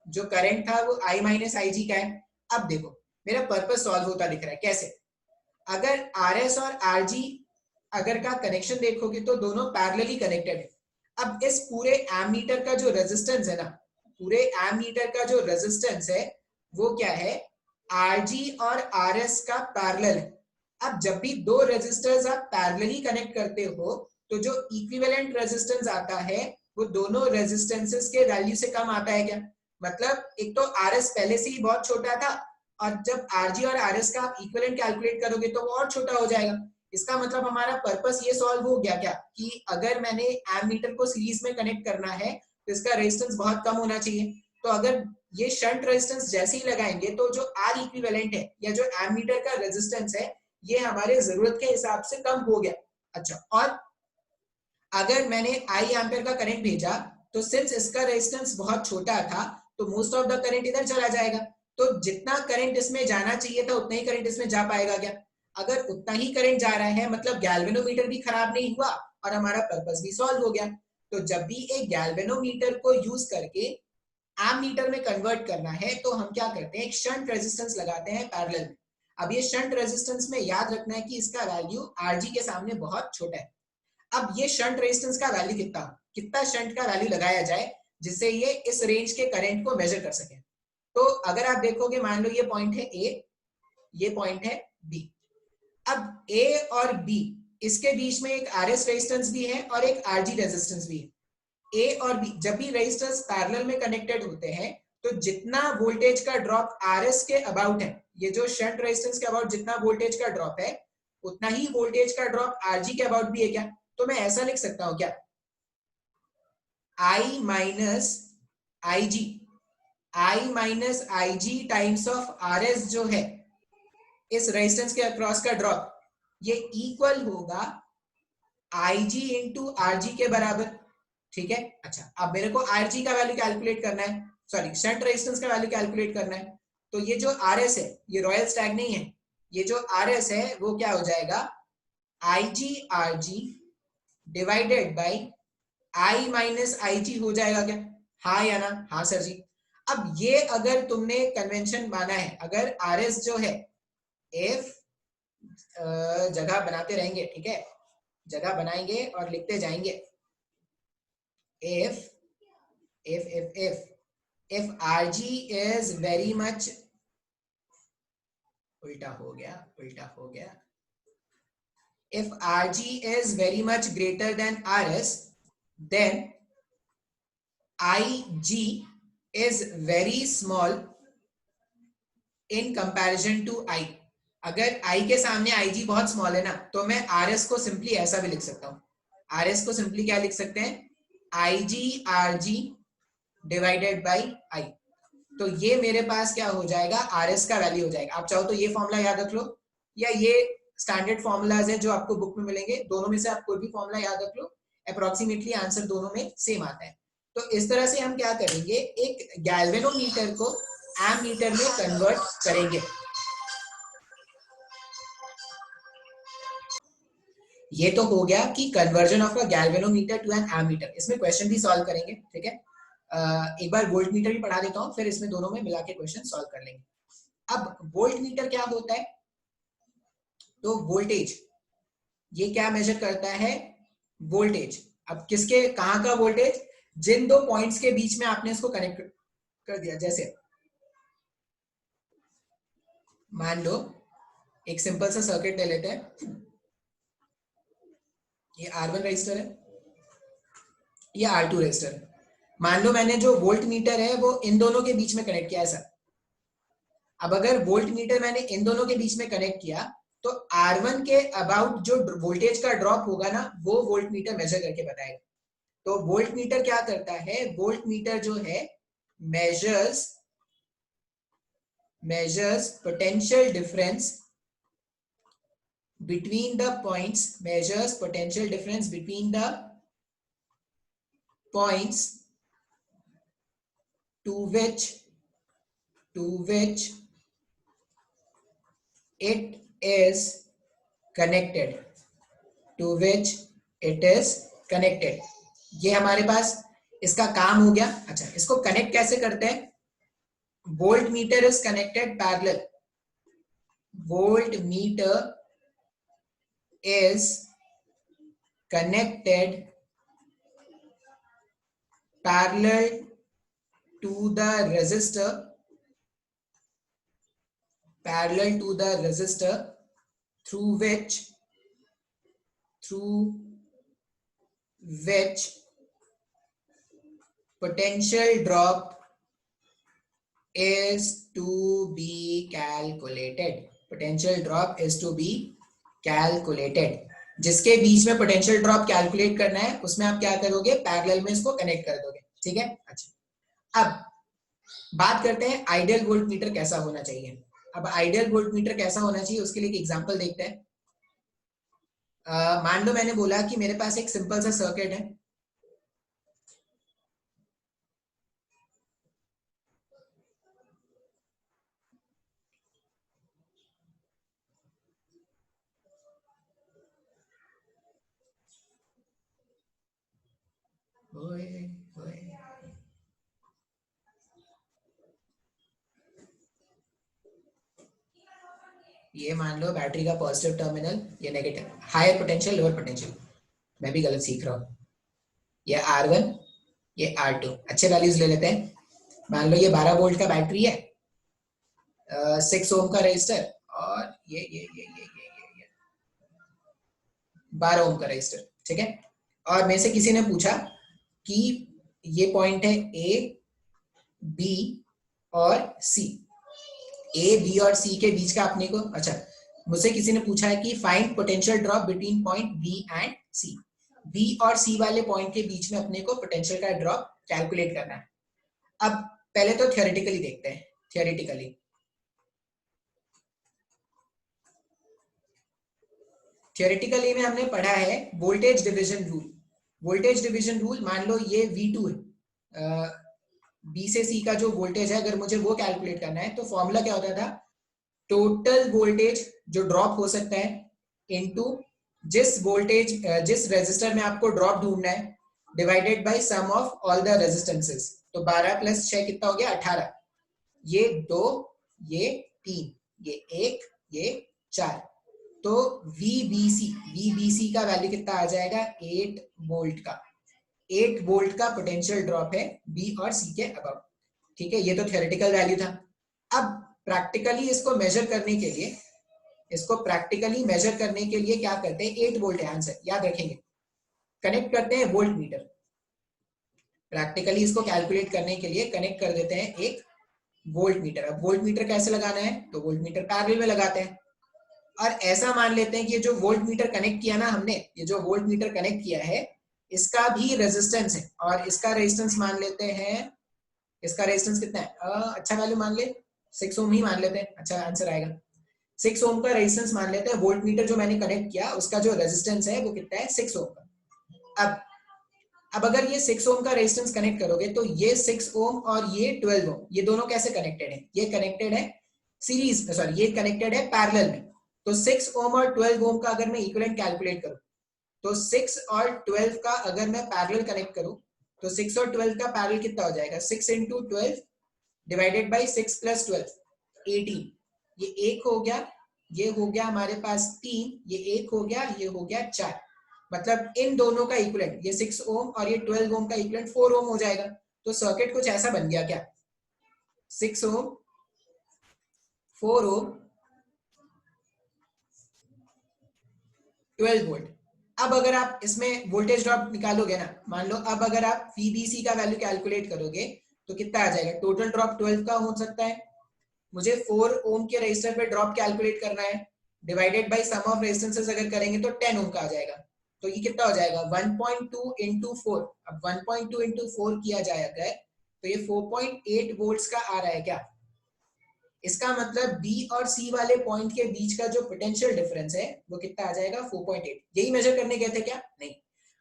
जो करंट था वो I माइनस आई जी का है। अब देखो मेरा पर्पस सॉल्व होता दिख रहा है कैसे, अगर आर एस और आर जी अगर का कनेक्शन देखोगे तो दोनों पैरेलली कनेक्टेड है। अब इस पूरे एमीटर का जो रेजिस्टेंस है ना, पूरे एमीटर का जो रेजिस्टेंस है वो क्या है, आरजी और आरएस का पैरेलल है। अब जब भी दो रेजिस्टर्स आप पैरेलली कनेक्ट करते हो तो जो इक्विवेलेंट रेजिस्टेंस आता है वो दोनों रेजिस्टेंसेस के वैल्यू से कम आता है क्या, मतलब एक तो आरएस पहले से ही बहुत छोटा था और जब आरजी और आरएस का आप इक्विवेलेंट कैलकुलेट करोगे तो वो और छोटा हो जाएगा। इसका मतलब हमारा पर्पस ये सॉल्व हो गया क्या, कि अगर मैंने एमीटर को सीरीज में कनेक्ट करना है तो इसका रेजिस्टेंस बहुत कम होना चाहिए। तो अगर ये शंट रेजिस्टेंस जैसे ही लगाएंगे तो जो आर इक्विवेलेंट है या जो एमीटर का रेजिस्टेंस है ये हमारे जरूरत के हिसाब से कम हो गया। अच्छा, और अगर मैंने आई एम्पियर का करंट भेजा तो सिंस इसका रेजिस्टेंस बहुत छोटा था तो मोस्ट ऑफ द करंट इधर चला जाएगा, तो जितना करंट इसमें जाना चाहिए था उतना ही करंट इसमें जा पाएगा क्या, अगर उतना ही करंट जा रहा है मतलब गैल्वेनोमीटर भी खराब नहीं हुआ और हमारा पर्पस भी सॉल्व हो गया। तो जब भी एक गैल्वेनोमीटर को यूज करके एमीटर में कन्वर्ट करना है तो हम क्या करते हैं, एक शंट रेजिस्टेंस लगाते हैं पैरेलल में। अब ये शंट रेजिस्टेंस में याद रखना है कि इसका वैल्यू आरजी के सामने बहुत छोटा है। अब ये शंट रेजिस्टेंस का वैल्यू कितना कितना शंट का वैल्यू लगाया जाए जिससे ये इस रेंज के करंट को मेजर कर सके। तो अगर आप देखोगे मान लो ये पॉइंट है ए, ये पॉइंट है बी, अब ए और बी इसके बीच में एक आरएस रेजिस्टेंस भी है और एक आरजी रेजिस्टेंस भी है। ए और बी जब भी रेजिस्टर्स पैरेलल में कनेक्टेड होते हैं तो जितना वोल्टेज का ड्रॉप आरएस के अबाउट है, ये जो शंट रेजिस्टेंस के अबाउट जितना वोल्टेज का ड्रॉप है उतना ही वोल्टेज का ड्रॉप आरजी के अबाउट भी है क्या। तो मैं ऐसा लिख सकता हूं क्या, I minus I G, I minus I G times of R S जो है इस रेजिस्टेंस के अक्रॉस का ड्रॉप ये इक्वल होगा आई जी इंटू आर जी के बराबर। ठीक है, अच्छा अब मेरे को आर जी का वैल्यू कैलकुलेट करना है, सॉरी शंट रेजिस्टेंस का वैल्यू कैलकुलेट करना है। तो ये जो आर एस है ये रॉयल स्टैग नहीं है, ये जो आर एस है वो क्या हो जाएगा, I G R G divided by I minus I G हो जाएगा क्या, हाँ या ना, हाँ सर जी। अब ये अगर तुमने कन्वेंशन माना है, अगर आर एस जो है एफ जगह बनाते रहेंगे, ठीक है जगह बनाएंगे और लिखते जाएंगे, if if rg is very much, उल्टा हो गया उल्टा हो गया, if rg is very much greater than rs then ig is very small in comparison to I। अगर I के सामने IG बहुत स्मॉल है ना तो मैं RS को सिंपली ऐसा भी लिख सकता हूँ, RS को सिंपली क्या लिख सकते हैं, IG RG divided by I। तो ये मेरे पास क्या हो जाएगा, RS का वैल्यू हो जाएगा। आप चाहो तो ये फॉर्मूला याद रख लो या ये स्टैंडर्ड फॉर्मूलाज है जो आपको बुक में मिलेंगे, दोनों में से आप कोई भी फॉर्मूला याद रख लो, अप्रोक्सीमेटली आंसर दोनों में सेम आता है। तो इस तरह से हम क्या करेंगे, एक गैल्वेनोमीटर को एमीटर में कन्वर्ट करेंगे। ये तो हो गया कि conversion of a galvanometer to an ammeter, इसमें क्वेश्चन भी सॉल्व करेंगे, ठीक है। एक बार वोल्ट मीटर भी पढ़ा देता हूँ फिर इसमें दोनों में मिला के क्वेश्चन सॉल्व कर लेंगे। अब वोल्ट मीटर क्या होता है, तो वोल्टेज ये क्या मेजर करता है, वोल्टेज। अब किसके कहां का वोल्टेज, जिन दो पॉइंट्स के बीच में आपने इसको कनेक्ट कर दिया, जैसे मान लो एक सिंपल सा सर्किट ले लेते हैं, ये R1 रजिस्टर है, ये R2 रजिस्टर है। मान लो मैंने जो वोल्ट मीटर है वो इन दोनों के बीच में कनेक्ट किया है सर। अब अगर वोल्ट मीटर मैंने इन दोनों के बीच में कनेक्ट किया तो R1 के अबाउट जो वोल्टेज का ड्रॉप होगा ना वो वोल्ट मीटर मेजर करके बताएगा। तो वोल्ट मीटर क्या करता है, वोल्ट मीटर जो है measures potential difference between the points, measures potential difference between the points to which it is connected। to which it is connected. ये हमारे पास इसका काम हो गया. अच्छा, इसको कनेक्ट कैसे करते हैं? Volt meter is connected parallel. Volt meter is connected parallel to the resistor, through which potential drop is to be calculated. Potential drop is to be calculated. जिसके बीच में पोटेंशियल ड्रॉप कैलकुलेट करना है उसमें आप क्या करोगे? पैरेलल में इसको कनेक्ट कर दोगे. ठीक है. अच्छा, अब बात करते हैं आइडियल वोल्ट मीटर कैसा होना चाहिए. अब आइडियल वोल्ट मीटर कैसा होना चाहिए उसके लिए एक एग्जांपल देखते हैं. मान लो मैंने बोला कि मेरे पास एक सिंपल सा सर्किट है. ये मान लो बैटरी का पॉजिटिव टर्मिनल, ये negative. Higher potential, lower potential. मैं भी गलत सीख रहा हूँ. ये R1, ये R2. अच्छे वैल्यूज ले लेते हैं. मान लो ये 12 वोल्ट का बैटरी है, 6 ओम का रेजिस्टर, और ये 12 ओम का रेजिस्टर. ठीक है. और मेरे से किसी ने पूछा कि ये पॉइंट है A, B और C. A, B और C के बीच का अपने को, अच्छा, मुझसे किसी ने पूछा है कि find potential drop between point B and C. B और C वाले पॉइंट के बीच में अपने को पोटेंशियल का ड्रॉप कैलकुलेट करना है. अब पहले तो थियोरेटिकली देखते हैं. थियोरेटिकली में हमने पढ़ा है voltage division rule. Voltage division rule, मान लो ये V2 है, B से C का जो वोल्टेज है, अगर मुझे वो कैलकुलेट करना है तो फॉर्मूला क्या होता था? टोटल वोल्टेज जो ड्रॉप हो सकता है इनटू जिस रेजिस्टर में आपको ड्रॉप ढूंढना है divided by sum of all the resistances. तो 12 प्लस 6 कितना हो गया? 18. ये 2, ये 3, ये 1, ये 4. तो VBC का वैल्यू कितना आ जाएगा? 8 वोल्ट का. 8 वोल्ट का पोटेंशियल ड्रॉप है B और C के अबव. ठीक है. ये तो थियोरेटिकल वैल्यू था. अब प्रैक्टिकली इसको मेजर करने के लिए क्या करते हैं? 8 वोल्ट है आंसर, याद रखेंगे. कनेक्ट करते हैं वोल्ट मीटर. प्रैक्टिकली इसको कैलकुलेट करने के लिए कनेक्ट कर देते हैं एक वोल्ट मीटर. अब वोल्ट मीटर कैसे लगाना है? तो वोल्ट मीटर पैरेलल में लगाते हैं. और ऐसा मान लेते हैं कि ये जो वोल्ट मीटर कनेक्ट किया ना हमने, ये जो वोल्ट मीटर कनेक्ट किया है इसका भी रेजिस्टेंस है, और इसका रेजिस्टेंस मान लेते हैं. इसका रेजिस्टेंस कितना है? अच्छा वैल्यू मान ले, 6 ओम ही मान लेते हैं. अच्छा आंसर आएगा. 6 ओम का रेजिस्टेंस मान लेते हैं. वोल्ट मीटर जो मैंने कनेक्ट किया उसका जो रेजिस्टेंस है वो कितना है? 6 ओम का. अब अगर ये 6 ओम का रेजिस्टेंस कनेक्ट करोगे तो ये 6 ओम और ये 12 ओम, ये दोनों कैसे कनेक्टेड है? ये कनेक्टेड है सीरीज, सॉरी, ये कनेक्टेड है पैरेलल में. तो 6 ओम और 12 ओम का अगर मैं इक्विवेलेंट कैलकुलेट करूं तो 6 और 12 का अगर मैं पैरेलल कनेक्ट करूं तो 6 और 12 का पैरेलल कितना हो जाएगा? 6 into 12 डिवाइडेड बाय 6 plus 12, 18. ये 1 हो गया, ये हो गया हमारे पास 3, ये 1 हो गया, ये हो गया 4. मतलब इन दोनों का इक्विवेलेंट, ये 6 ओम और ये 12 ओम का इक्विवेलेंट 4 ओम हो जाएगा. तो सर्किट कुछ ऐसा बन गया क्या? 6 ओम, 4 ओम, 12 वोल्ट. अब अगर आप इसमें वोल्टेज ड्रॉप निकालोगे ना, मान लो अब अगर आप VBC का वैल्यू कैलकुलेट करोगे तो कितना आ जाएगा? टोटल ड्रॉप 12 का हो सकता है. मुझे 4 ओम के रेजिस्टर पे ड्रॉप कैलकुलेट करना है, divided by sum of resistances अगर करेंगे तो 10 ओम का आ जाएगा. तो ये कितना हो जाएगा? 1.2 into 4. अब 1.2 into 4 किया जाएगा तो ये 4.8 वोल्ट्स का आ रहा है क्या? इसका मतलब B और C वाले पॉइंट के बीच का जो पोटेंशियल डिफरेंस है वो कितना आ जाएगा? 4.8. यही मेजर करने गए थे क्या? नहीं,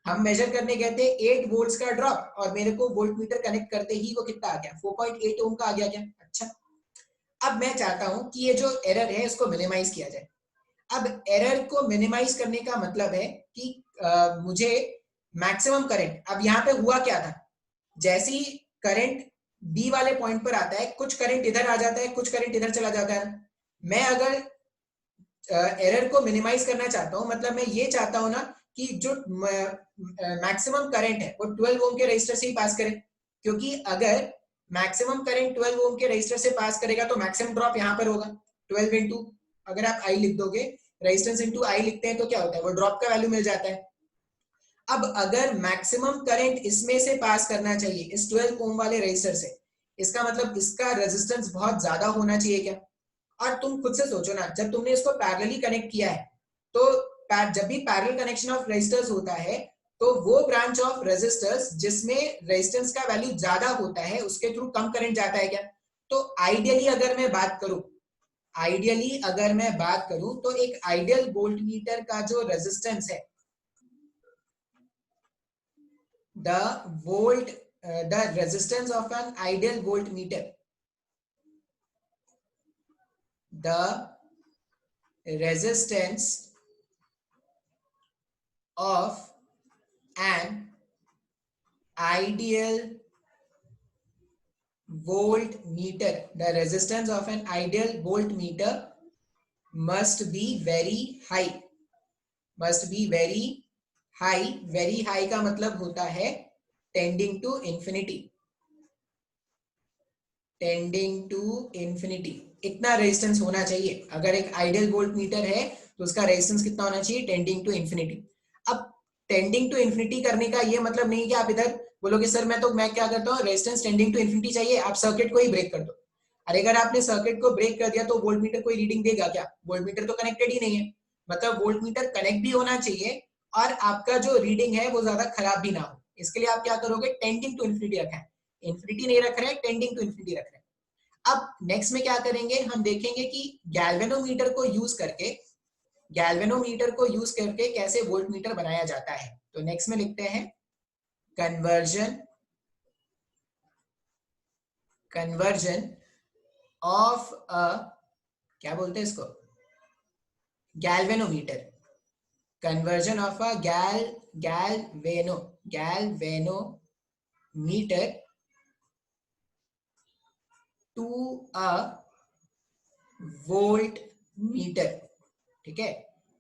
हम मेजर करने गए थे 8 वोल्ट्स का ड्रॉप, और मेरे को वोल्ट मीटर कनेक्ट करते ही वो कितना आ गया? 4.8 ओम का आ गया क्या? अच्छा, अब मैं चाहता हूं कि ये जो एरर है इसको मिनिमाइज किया जाए. अब एरर को मिनिमाइज करने का मतलब है कि मुझे मैक्सिमम करंट, अब यहाँ पे हुआ क्या था, जैसे ही करंट बी वाले पॉइंट पर आता है, कुछ करंट इधर आ जाता है, कुछ करंट इधर चला जाता है। मैं अगर एरर को मिनिमाइज करना चाहता हूं, मतलब मैं ये चाहता हूं ना कि जो मैक्सिमम करंट है वो 12 ओम के रजिस्टर से ही पास करे, क्योंकि अगर मैक्सिमम करंट 12 ओम के रजिस्टर से पास करेगा तो मैक्सिमम ड्रॉप यहाँ पर होगा 12 इंटू, अगर आप आई लिख दोगे, रेजिस्टेंस इंटू आई लिखते हैं तो क्या होता है, वो ड्रॉप का वैल्यू मिल जाता है। अब अगर मैक्सिमम करंट इसमें से पास करना चाहिए इस 12 ओम वाले रजिस्टर से, इसका मतलब इसका रेजिस्टेंस बहुत ज्यादा होना चाहिए क्या। और तुम खुद से सोचो ना, जब तुमने इसको पैरेलली कनेक्ट किया है, तो जब भी पैरेलल कनेक्शन ऑफ रेजिस्टर्स होता है तो वो ब्रांच ऑफ रेजिस्टर्स जिसमें रेजिस्टेंस का वैल्यू ज्यादा होता है उसके थ्रू कम करंट जाता है क्या। तो आइडियली अगर मैं बात करूं तो एक आइडियल वोल्टमीटर का जो रेजिस्टेंस है, the resistance of an ideal voltmeter, the resistance of an ideal voltmeter, the resistance of an ideal voltmeter must be very high, very high का मतलब होता है टेंडिंग टू इंफिनिटी, इतना रेजिस्टेंस होना चाहिए। अगर एक आइडियल वोल्टमीटर है तो उसका रेजिस्टेंस कितना होना चाहिए, टेंडिंग टू इंफिनिटी। अब टेंडिंग टू इंफिनिटी करने का ये मतलब नहीं कि आप इधर बोलोगे सर मैं क्या करता हूँ, रेजिस्टेंस टेंडिंग टू इंफिनिटी चाहिए, आप सर्किट को ही ब्रेक कर दो। अरे अगर आपने सर्किट को ब्रेक कर दिया तो वोल्टमीटर कोई रीडिंग देगा क्या, वोल्टमीटर तो कनेक्टेड ही नहीं है। मतलब वोल्टमीटर कनेक्ट भी होना चाहिए और आपका जो रीडिंग है वो ज्यादा खराब भी ना हो, इसके लिए आप क्या करोगे, टेंडिंग टू इंफिनिटी रखा है, इंफिनिटी नहीं रख रहे हैं, टेंडिंग टू इंफिनिटी रख रहे हैं। अब नेक्स्ट में क्या करेंगे, हम देखेंगे कि गैल्वेनोमीटर को यूज करके कैसे वोल्टमीटर बनाया जाता है। तो नेक्स्ट में लिखते हैं कन्वर्जन ऑफ अ, क्या बोलते हैं इसको, galvanometer, conversion of a galvanometer to a voltmeter. ठीक है,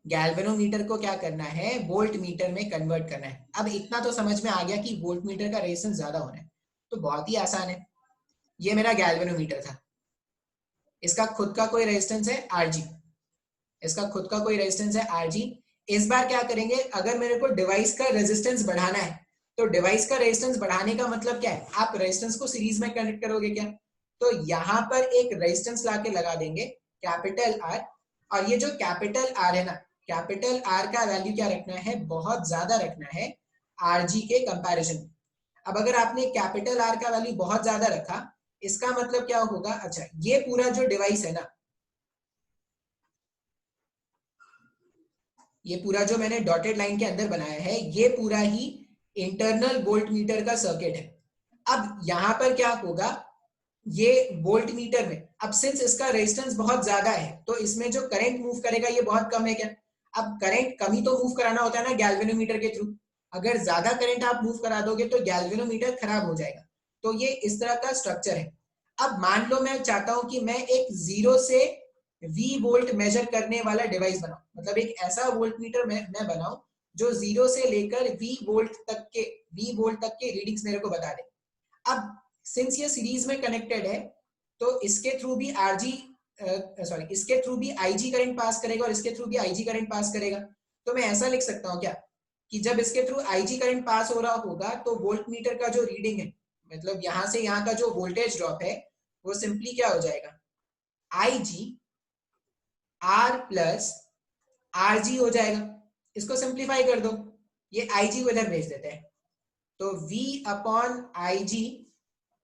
गैल्वेनोमीटर को क्या करना है, वोल्ट मीटर में कन्वर्ट करना है। अब इतना तो समझ में आ गया कि वोल्ट मीटर का रेजिस्टेंस ज्यादा होना है, तो बहुत ही आसान है। ये मेरा गैल्वेनोमीटर था, इसका खुद का कोई रेजिस्टेंस है आरजी, इस बार क्या करेंगे, अगर मेरे को डिवाइस का रेजिस्टेंस बढ़ाना है तो डिवाइस का रेजिस्टेंस बढ़ाने का मतलब क्या है, आप रेजिस्टेंस को सीरीज में कनेक्ट करोगे क्या। तो यहाँ पर एक रेजिस्टेंस लाके लगा देंगे कैपिटल आर, और ये जो कैपिटल आर है ना, कैपिटल आर का वैल्यू क्या रखना है, बहुत ज्यादा रखना है आरजी के कंपैरिजन में। अब अगर आपने कैपिटल आर का वैल्यू बहुत ज्यादा रखा, इसका मतलब क्या होगा, अच्छा ये पूरा जो डिवाइस है ना, ये पूरा जो मैंने डॉटेड लाइन के अंदर बनाया है, ये पूरा ही इंटरनल वोल्ट मीटर का सर्किट है। अब यहां पर क्या होगा, ये वोल्ट मीटर में अब सिंस इसका रेजिस्टेंस बहुत ज्यादा है तो इसमें जो करंट मूव करेगा ये बहुत कम है क्या। अब करंट कम ही तो मूव कराना होता है ना गैल्वेनोमीटर के थ्रू, अगर ज्यादा करंट आप मूव करा दोगे तो गैल्वेनोमीटर खराब हो जाएगा। तो ये इस तरह का स्ट्रक्चर है। अब मान लो मैं चाहता हूं कि मैं एक जीरो से वी वोल्ट मेजर करने वाला डिवाइस बनाऊं, मतलब एक ऐसा वोल्ट मीटर मैं बनाऊं जो जीरो से लेकर वी वोल्ट तक के रीडिंग्स मेरे को बता दे। अब सिंस ये सीरीज में कनेक्टेड है तो इसके थ्रू भी आरजी इसके थ्रू भी आईजी करंट पास करेगा और इसके थ्रू भी आईजी करंट पास करेगा। तो मैं ऐसा लिख सकता हूँ क्या कि जब इसके थ्रू आईजी करंट पास हो रहा होगा तो वोल्ट मीटर का जो रीडिंग है, मतलब यहां से यहाँ का जो वोल्टेज ड्रॉप है वो सिंपली क्या हो जाएगा, I G are plus R G हो जाएगा। इसको सिंप्लीफाई कर दो, ये आई जी को इधर भेज देते हैं, तो V upon I G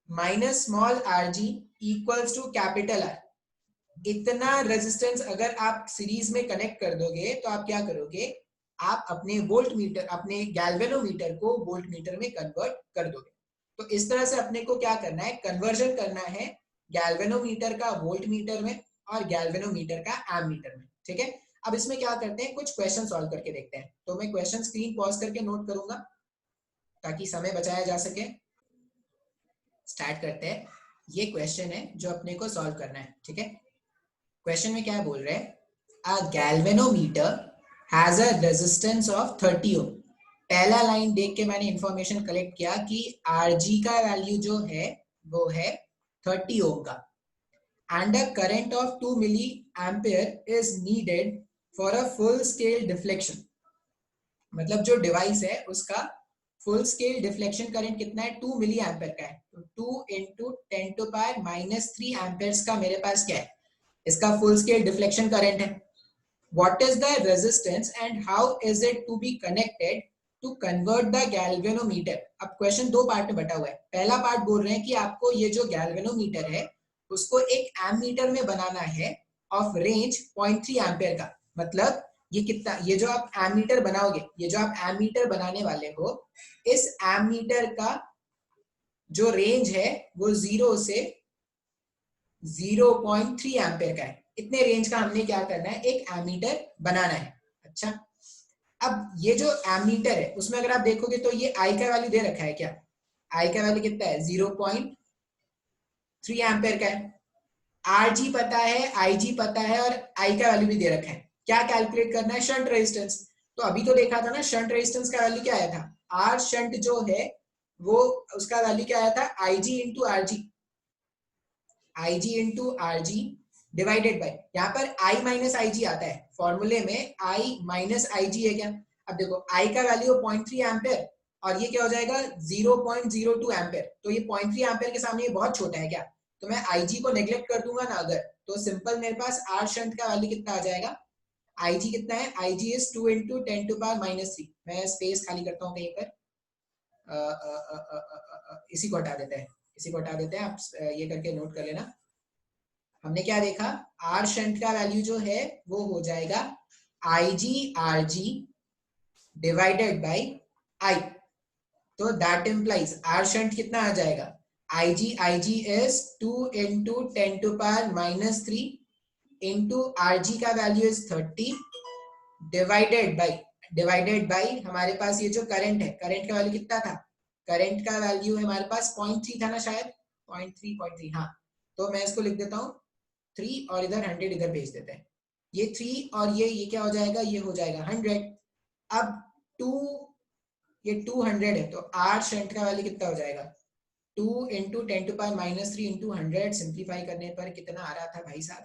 minus small R G equals to capital R. इतना रेजिस्टेंस अगर आप सीरीज में कनेक्ट कर दोगे तो आप क्या करोगे, आप अपने वोल्ट मीटर, अपने गैल्वेनोमीटर को वोल्ट मीटर में कन्वर्ट कर दोगे। तो इस तरह से अपने को क्या करना है, कन्वर्जन करना है गैल्वेनोमीटर का वोल्ट मीटर में और गैल्वेनोमीटर का एम मीटर में। ठीक है, अब इसमें क्या करते हैं, कुछ क्वेश्चन सॉल्व करके देखते हैं। तो मैं क्वेश्चन स्क्रीन पॉज करके नोट करूंगा ताकि समय बचाया जा सके। स्टार्ट करते हैं। ये क्वेश्चन है जो अपने को सॉल्व करना है, ठीक है। क्वेश्चन में क्या बोल रहे हैं, अ galvanometer has a resistance of 30 ओम। पहला लाइन देख के मैंने इंफॉर्मेशन कलेक्ट किया कि आरजी का वैल्यू जो है वो है 30 ओम का, and a current of 2 milliampere is needed for a full scale deflection। मतलब जो डिवाइस है उसका फुल स्केल डिफ्लेक्शन करंट कितना है, 2 मिली एम्पेयर का है। तो 2 इंटू 10⁻³ एम्पेयर्स का मेरे पास क्या है, इसका फुल स्केल डिफ्लेक्शन करंट है। What is the resistance and how is it to be connected to convert the galvanometer. अब क्वेश्चन दो पार्ट में बटा हुआ है। पहला पार्ट बोल रहे हैं कि आपको ये जो गैल्वेनोमीटर है उसको एक एमीटर में बनाना है ऑफ रेंज 0.3 एम्पेयर का। मतलब ये कितना, ये जो आप एमीटर बनाओगे, ये जो आप एमीटर बनाने वाले हो, इस एमीटर का जो रेंज है वो 0 से 0.3 एम्पेयर का है। इतने रेंज का हमने क्या करना है, एक एमीटर बनाना है। अच्छा, अब ये जो एमीटर है उसमें अगर आप देखोगे तो ये आई का वैल्यू दे रखा है क्या, आई का वैल्यू कितना है, 0.3 एम्पेयर का है। आरजी पता है, आईजी पता है और आई का वैल्यू भी दे रखा है। क्या कैलकुलेट करना है, शंट रेजिस्टेंस। तो अभी तो देखा था ना, शंट रेजिस्टेंस का वैल्यू क्या आया था, आर शंट जो है वो उसका वैल्यू क्या आया था, IG into RG, IG into RG divided by, यहाँ पर आई माइनस आईजी आता है फॉर्मूले में, आई माइनस आईजी है क्या। अब देखो आई का वैल्यू 0.3 एम्पेयर और ये क्या हो जाएगा 0.02 एम्पेयर। तो ये 0.3 एम्पेयर के सामने ये बहुत छोटा है क्या, तो मैं आईजी को नेग्लेक्ट कर दूंगा ना अगर, तो सिंपल मेरे पास आर शंट का वैल्यू कितना आ जाएगा, आईजी कितना है, आईजी इज 2 इंटू 10⁻³ मैं स्पेस खाली करता हूँ कहीं पर, इसी को हटा देते हैं, इसी को हटा देते हैं, आप ये करके नोट कर लेना। हमने क्या देखा, आर शंट का वैल्यू जो है वो हो जाएगा IG RG divided by I. तो दैट इंप्लाइज आर शंट कितना आ जाएगा, IG IG is 2 into 10⁻³ into RG का वैल्यू इज 30 डिवाइडेड बाय हमारे पास ये जो करंट है, करंट का वैल्यू कितना था, करंट का वैल्यू है हमारे पास 0.3 था ना शायद, 0.3 हाँ। तो मैं इसको लिख देता हूँ 3 और इधर 100 इधर भेज देते हैं। ये 3 और ये क्या हो जाएगा, ये हो जाएगा 100। अब 2, ये 200 है तो आर शंट का वैल्यू कितना हो जाएगा, 2 इंटू 10⁻³ इंटू 100, सिंप्लीफाई करने पर कितना आ रहा था भाई साहब,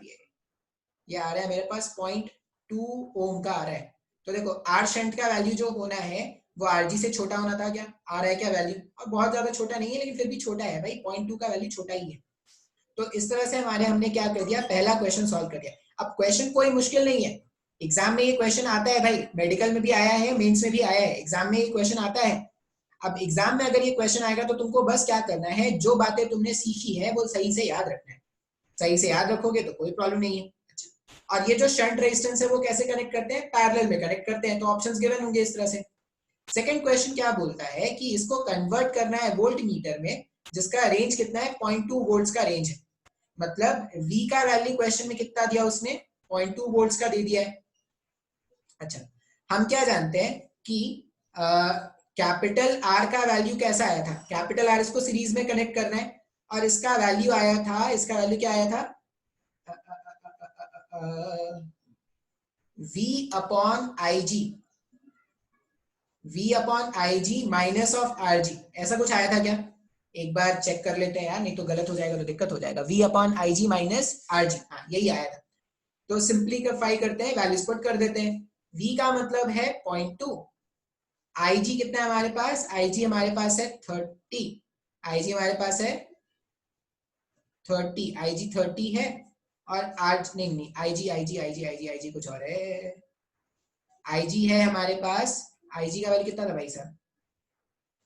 ये आ रहा है मेरे पास 0.2 ओम का आ रहा है। तो देखो आर शंट का वैल्यू जो होना है वो आरजी से छोटा होना था क्या, आ रहा है क्या वैल्यू, और बहुत ज्यादा छोटा नहीं है लेकिन फिर भी छोटा है भाई, 0.2 का वैल्यू छोटा ही है। तो इस तरह से हमने क्या कर दिया, पहला क्वेश्चन सॉल्व कर दिया। अब क्वेश्चन कोई मुश्किल नहीं है, एग्जाम में ये क्वेश्चन आता है भाई, मेडिकल में भी आया है, मेंस में भी आया है, एग्जाम में ये क्वेश्चन आता है। अब एग्जाम में अगर ये क्वेश्चन आएगा तो तुमको बस क्या करना है, जो बातें तुमने सीखी है वो सही से याद रखना है। सही से याद रखोगे तो कोई प्रॉब्लम नहीं है। और ये जो शंट रेजिस्टेंस है वो कैसे कनेक्ट करते हैं, पैरेलल में कनेक्ट करते हैं, तो ऑप्शंस गिवन होंगे इस तरह से। सेकंड क्वेश्चन क्या बोलता है कि इसको कन्वर्ट करना है वोल्ट मीटर में, जिसका रेंज कितना है, 0.2 वोल्ट्स का रेंज है। मतलब V का वैल्यू क्वेश्चन में कितना दिया उसने, 0.2 वोल्ट्स का दे दिया है। अच्छा, हम क्या जानते हैं कि कैपिटल R का वैल्यू कैसा आया था, कैपिटल R इसको सीरीज में कनेक्ट करना है और इसका वैल्यू आया था, इसका वैल्यू क्या आया था, V upon IG, V upon IG minus of RG, ऐसा कुछ आया था क्या, एक बार चेक कर लेते हैं यार, नहीं तो गलत हो जाएगा तो दिक्कत हो जाएगा। V upon IG minus RG, हाँ यही आया था। तो सिंप्लीफाई करते हैं, वैल्यूज पुट कर देते हैं। V का मतलब है 0.2, IG कितना है हमारे पास, IG हमारे पास है 30, IG हमारे पास है 30, IG 30 है और आर नहीं IG कुछ और है, IG है हमारे पास, IG का वैल्यू कितना था भाई साहब,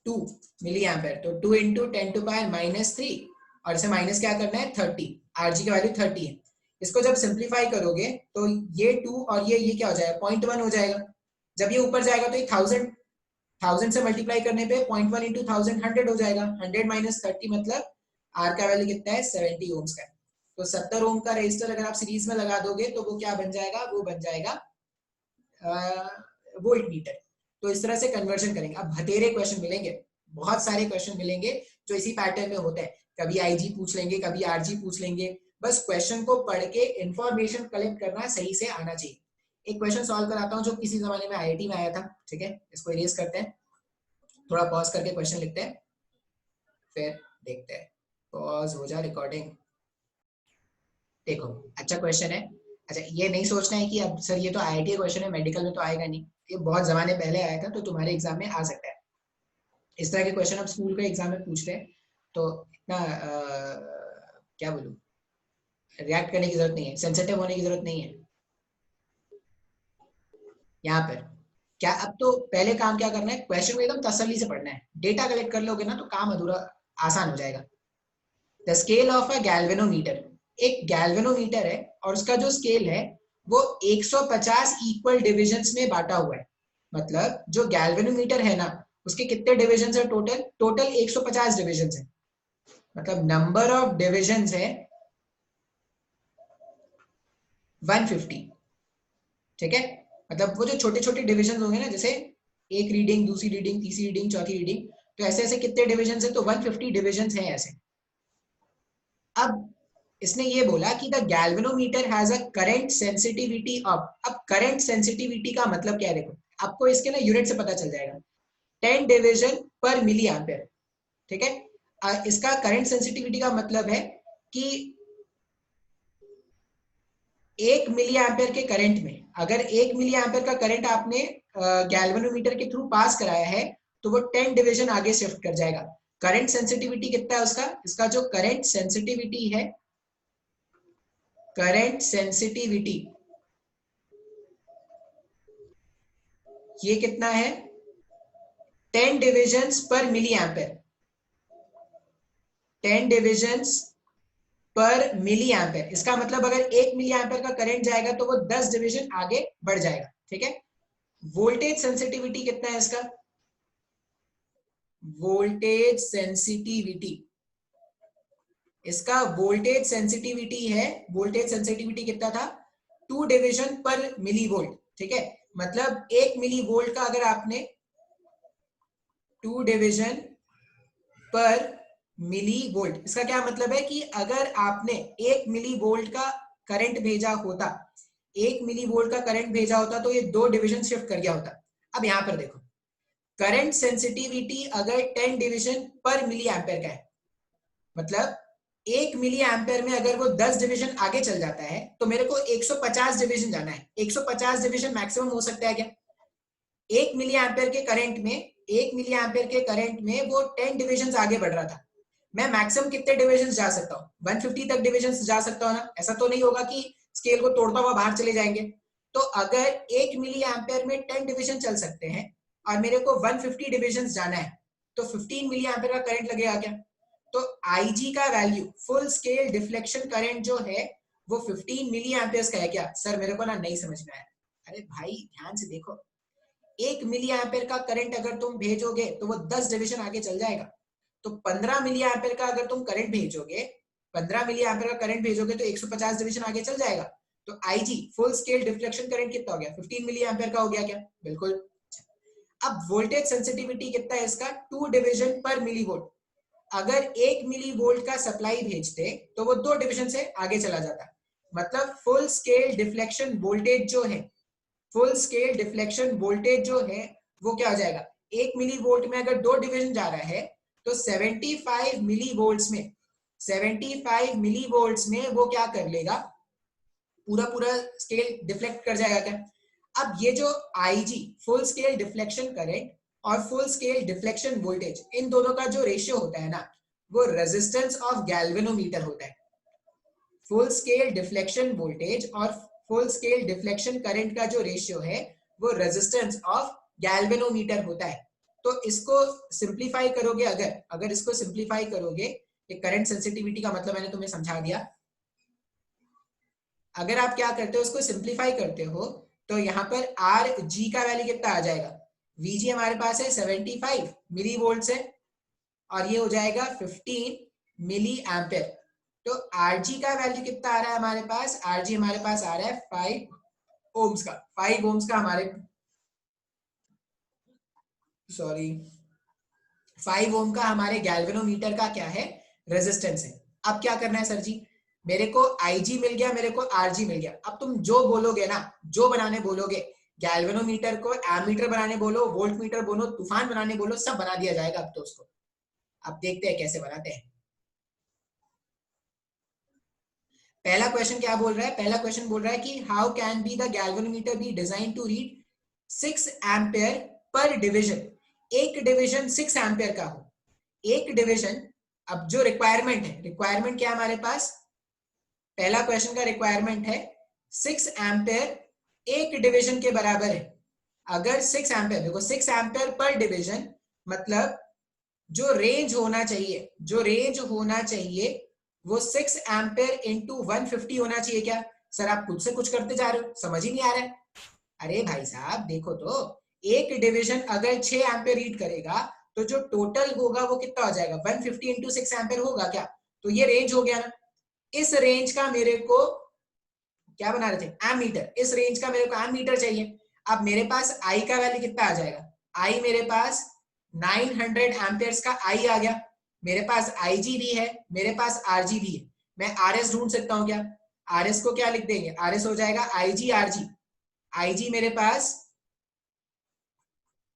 2 मिली एम्पेयर, तो 2 इंटू 10⁻³ और इसे माइनस क्या करना है 30, RG का वैल्यू 30 है। इसको जब सिंप्लीफाई करोगे तो ये 2 और ये क्या हो जाएगा, 0.1 हो जाएगा। जब ये ऊपर जाएगा तो ये 1000 से मल्टीप्लाई करने पे 0.1 इंटू 1000 100 हो जाएगा, 100 माइनस 30 मतलब आर का वैल्यू कितना है, 70 ओम्स का है। तो 70 ओम का रेजिस्टर अगर आप सीरीज में लगा दोगे तो वो क्या बन जाएगा, वो बन जाएगा वोल्ट मीटर। तो इस तरह से कन्वर्जन करेंगे। अब भतेरे क्वेश्चन मिलेंगे, बहुत सारे क्वेश्चन मिलेंगे जो इसी पैटर्न में होते हैं। कभी आईजी पूछ लेंगे, कभी आरजी पूछ लेंगे। बस क्वेश्चन को पढ़ के इंफॉर्मेशन कलेक्ट करना सही से आना चाहिए। एक क्वेश्चन सॉल्व कराता हूँ जो किसी जमाने में आईआईटी में आया था। ठीक है, इसको इरेज करते हैं, थोड़ा पॉज करके क्वेश्चन लिखते हैं, फिर देखते हैं। पॉज हो जा रिकॉर्डिंग। देखो, अच्छा क्वेश्चन है। अच्छा, ये नहीं सोचना है कि अब सर ये तो आईआईटी क्वेश्चन है, मेडिकल में तो आएगा नहीं। ये बहुत जमाने पहले आया था, तो तुम्हारे एग्जाम में आ सकता है। इस तरह के क्वेश्चन अब स्कूल के एग्जाम में पूछ रहे हैं, तो इतना क्या बोलूं, रिएक्ट करने की जरूरत नहीं है, सेंसिटिव होने की जरूरत नहीं है। यहाँ पर क्या, अब तो पहले काम क्या करना है, क्वेश्चन को एकदम तसल्ली से पढ़ना है। डेटा कलेक्ट कर लोगे ना तो काम अधूरा आसान हो जाएगा। The scale of a galvanometer, एक गैल्वेनोमीटर है और उसका जो स्केल है वो 150 इक्वल डिविजन्स में बांटा हुआ है। मतलब जो गैल्वेनोमीटर है ना, उसके कितने डिविजन्स है टोटल? टोटल 150 डिविजन्स है। मतलब नंबर ऑफ डिविजन्स है 150। ठीक है, मतलब वो जो छोटे छोटे डिविजन होंगे ना, जैसे एक रीडिंग, दूसरी रीडिंग, तीसरी रीडिंग, चौथी रीडिंग, तो ऐसे ऐसे कितने डिविजन है? तो 150 डिविजन है ऐसे। अब इसने ये बोला कि the galvanometer has a current sensitivity of. अब करंट सेंसिटिविटी का मतलब क्या है? देखो, आपको इसके ना यूनिट से पता चल जाएगा, 10 डिवीजन पर मिली एम्पेयर। ठीक है, इसका करंट सेंसिटिविटी का मतलब है कि 1 मिली एम्पेयर के करंट में, अगर 1 मिली एम्पेयर का करंट आपने गैल्वेनोमीटर के थ्रू पास कराया है, तो वो 10 डिवीजन आगे शिफ्ट कर जाएगा। करंट सेंसिटिविटी कितना है उसका? इसका जो करंट सेंसिटिविटी है, करंट सेंसिटिविटी ये कितना है? 10 डिविजन्स पर मिली एम्पेयर। 10 डिविजन्स पर मिली एम्पेयर, इसका मतलब अगर 1 मिली एम्पेयर का करंट जाएगा तो वो 10 डिविजन आगे बढ़ जाएगा। ठीक है, वोल्टेज सेंसिटिविटी कितना है इसका? वोल्टेज सेंसिटिविटी, इसका वोल्टेज सेंसिटिविटी है, वोल्टेज सेंसिटिविटी कितना था? 2 डिविजन पर मिली वोल्ट। ठीक है, मतलब 1 मिली वोल्ट का अगर आपने 2 डिविजन पर मिली वोल्ट, इसका क्या मतलब है कि अगर आपने 1 मिली वोल्ट का करंट भेजा होता, 1 मिली वोल्ट का करंट भेजा होता, तो ये 2 डिविजन शिफ्ट कर गया होता। अब यहां पर देखो, करंट सेंसिटिविटी अगर 10 डिविजन पर मिली एम्पेयर का है, मतलब 1 मिली एम्पेयर में अगर वो 10 डिविजन आगे चल जाता है, तो मेरे को 150 डिविजन जाना है। 150 डिविजन मैक्सिमम हो सकता है क्या? 1 मिली एम्पेयर के करंट में, 1 मिली एम्पेयर के करंट में वो 10 डिविजन आगे बढ़ रहा था। मैं मैक्सिमम कितने डिविजन जा सकता हूँ? 150 तक डिविजन जा सकता हूँ ना? ऐसा तो नहीं होगा कि स्केल को तोड़ता हुआ बाहर चले जाएंगे। तो अगर 1 मिली एम्पेयर में 10 डिविजन चल सकते हैं और मेरे को 150 डिविजन जाना है, तो 15 मिली एम्पेयर का करंट लगेगा क्या? तो आईजी का value, full scale deflection current जो है, वो 15 मिली एम्पेयर का है क्या? सर मेरे को ना नहीं समझ में आया। अरे भाई ध्यान से देखो, 1 मिली एम्पेयर का करंट अगर तुम भेजोगे तो वो 10 डिविजन आगे चल जाएगा। तो 15 मिली एम्पेयर का अगर तुम करंट भेजोगे, 15 मिली एम्पेयर का करंट भेजोगे तो 150 डिविजन आगे चल जाएगा। तो IG, full scale deflection current कितना हो गया? 15 मिली एम्पेयर का हो गया क्या? बिल्कुल। अब वोल्टेज सेंसिटिविटी कितना है इसका? 2 डिविजन पर मिली वोल्ट। अगर 1 मिली वोल्ट का सप्लाई भेजते तो वो 2 डिविजन से आगे चला जाता। मतलब फुल स्केल डिफ्लेक्शन वोल्टेज जो है, फुल स्केल डिफ्लेक्शन वोल्टेज जो है वो क्या हो जाएगा? 1 मिली वोल्ट में अगर 2 डिविजन जा रहा है, तो 75 मिली वोल्ट्स में, 75 मिली वोल्ट्स में वो क्या कर लेगा? पूरा पूरा स्केल डिफ्लेक्ट कर जाएगा क्या? अब ये जो IG, full scale deflection current और फुल स्केल डिफ्लेक्शन वोल्टेज, इन दोनों का जो रेशियो होता है ना, वो रेजिस्टेंस ऑफ गैल्वेनोमीटर होता है। फुल स्केल डिफ्लेक्शन वोल्टेज और फुल स्केल डिफ्लेक्शन करंट का जो रेशियो है, वो रेजिस्टेंस ऑफ गैल्वेनोमीटर होता है। तो इसको सिंप्लीफाई करोगे, अगर अगर इसको सिंप्लीफाई करोगे, ये करंट सेंसिटिविटी का मतलब मैंने तुम्हें समझा दिया। अगर आप क्या करते हो, उसको सिंप्लीफाई करते हो, तो यहाँ पर आर जी का वैल्यू कितना आ जाएगा? वीजी हमारे पास है 75 मिली वोल्ट है, और ये हो जाएगा 15 मिली एम्पेयर। तो आरजी का वैल्यू कितना आ रहा है हमारे पास? आरजी हमारे पास आ रहा है 5 ओम्स का, 5 ओम्स का हमारे, सॉरी 5 ओम का हमारे गैल्वेनोमीटर का क्या है, रेजिस्टेंस है। अब क्या करना है सर जी, मेरे को आईजी मिल गया, मेरे को आरजी मिल गया। अब तुम जो बोलोगे ना, जो बनाने बोलोगे, गैल्वेनोमीटर को एमीटर बनाने बोलो, वोल्ट मीटर बोलो, तूफान बनाने बोलो, सब बना दिया जाएगा अब तो उसको। अब देखते हैं कैसे बनाते हैं। पहला क्वेश्चन क्या बोल रहा है, पहला क्वेश्चन बोल रहा है कि how can be the galvanometer be design to read 6 ampere per division. एक डिवीजन 6 एम्पेयर का हो, एक डिवीजन। अब जो रिक्वायरमेंट है, रिक्वायरमेंट क्या है हमारे पास, पहला क्वेश्चन का रिक्वायरमेंट है 6 एम्पेयर एक डिवीजन के बराबर है। अगर 6 एम्पेयर, देखो 6 एम्पेयर पर डिवीजन मतलब जो रेंज होना चाहिए, जो रेंज होना चाहिए वो 6 एम्पेयर इंटू 150 होना चाहिए। क्या सर आप खुद से कुछ करते जा रहे हो, समझ ही नहीं आ रहा है। अरे भाई साहब देखो तो, एक डिवीजन अगर 6 एम्पेयर रीड करेगा तो जो टोटल होगा वो कितना हो जाएगा, 150 इंटू 6 एम्पेयर होगा क्या, तो ये रेंज हो गया ना। इस रेंज का मेरे को क्या बना रहे थे, एमीटर, इस रेंज का मेरे को एमीटर चाहिए। अब मेरे पास आई का वैल्यू कितना आ जाएगा, आई मेरे पास 900 एम्पेयर्स का आई आ गया। मेरे पास आईजी भी है, मेरे पास आरजी भी है। मैं आरएस ढूंढ सकता हूं क्या, आरएस को क्या लिख देंगे, आरएस हो जाएगा आईजी आरजी। आईजी मेरे पास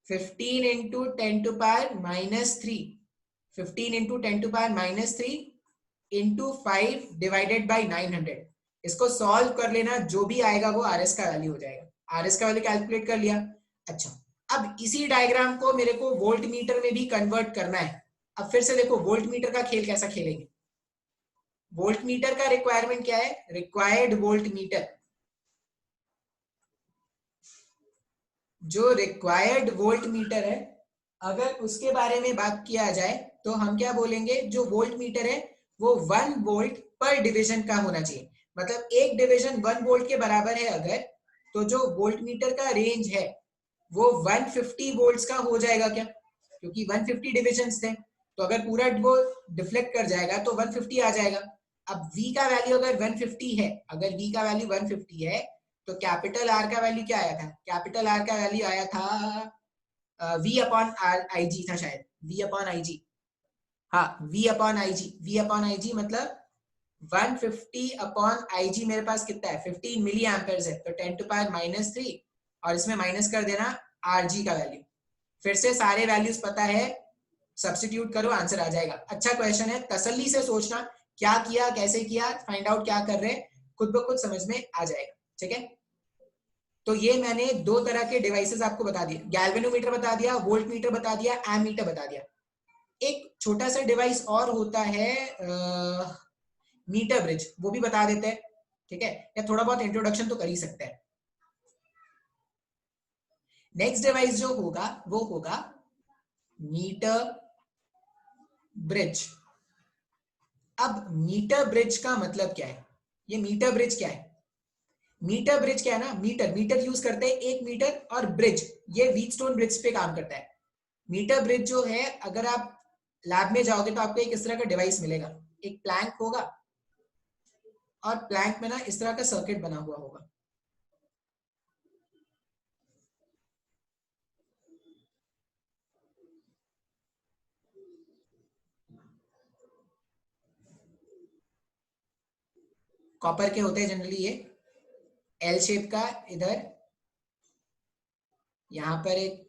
15 into 10 to power -3, 15 into 10 to power -3 into 5 divided by 900। इसको सॉल्व कर लेना, जो भी आएगा वो आरएस का वैल्यू हो जाएगा। आरएस का वैल्यू कैलकुलेट कर लिया। अच्छा, अब इसी डायग्राम को मेरे को वोल्ट मीटर में भी कन्वर्ट करना है। अब फिर से देखो वोल्ट मीटर का खेल कैसा खेलेंगे। वोल्ट मीटर का रिक्वायरमेंट क्या है, रिक्वायर्ड वोल्ट मीटर, जो रिक्वायर्ड वोल्ट मीटर है, अगर उसके बारे में बात किया जाए तो हम क्या बोलेंगे, जो वोल्ट मीटर है वो 1 वोल्ट पर डिवीजन का होना चाहिए। मतलब एक डिवीजन 1 वोल्ट के बराबर है अगर, तो जो वोल्ट मीटर का रेंज है वो 150 वोल्ट्स का हो जाएगा क्या, क्योंकि 150 डिविजन्स थे, तो अगर पूरा वो डिफ्लेक्ट कर जाएगा तो 150 आ जाएगा। अब v का वैल्यू अगर 150 है, अगर v का वैल्यू 150 है तो कैपिटल R का वैल्यू क्या आया था, कैपिटल R का वैल्यू आया था v अपॉन आई जी था शायद, v अपॉन आई जी, हाँ v upon I G, v upon I G मतलब 150 अपॉन आई जी मेरे पास कितना है, 15 मिली एम्पेयर्स है, तो 10 टू पावर -3 और इसमें माइनस कर देना आर जी का वैल्यू। फिर से सारे वैल्यूज पता है, सब्स्टिट्यूट करो आंसर आ जाएगा। अच्छा क्वेश्चन है, तसल्ली से सोचना क्या किया कैसे किया, फाइंड आउट क्या कर रहे हैं, खुद ब खुद समझ में आ जाएगा। ठीक है, तो ये मैंने दो तरह के डिवाइसेस आपको बता दिए, गैल्वेनोमीटर बता दिया, वोल्ट मीटर बता दिया, एमीटर बता दिया। एक छोटा सा डिवाइस और होता है मीटर ब्रिज, वो भी बता देते हैं। ठीक है, या थोड़ा बहुत इंट्रोडक्शन तो कर ही सकते हैं। नेक्स्ट डिवाइस जो होगा वो होगा मीटर ब्रिज। अब मीटर ब्रिज का मतलब क्या है, ये मीटर ब्रिज क्या है, मीटर ब्रिज क्या है ना, मीटर मीटर यूज करते हैं, एक मीटर, और ब्रिज ये व्हीटस्टोन ब्रिज पे काम करता है। मीटर ब्रिज जो है, अगर आप लैब में जाओगे तो आपको एक इस तरह का डिवाइस मिलेगा, एक प्लैंक होगा और प्लैंक में ना इस तरह का सर्किट बना हुआ होगा। कॉपर के होते हैं जनरली, ये एल शेप का, इधर यहां पर एक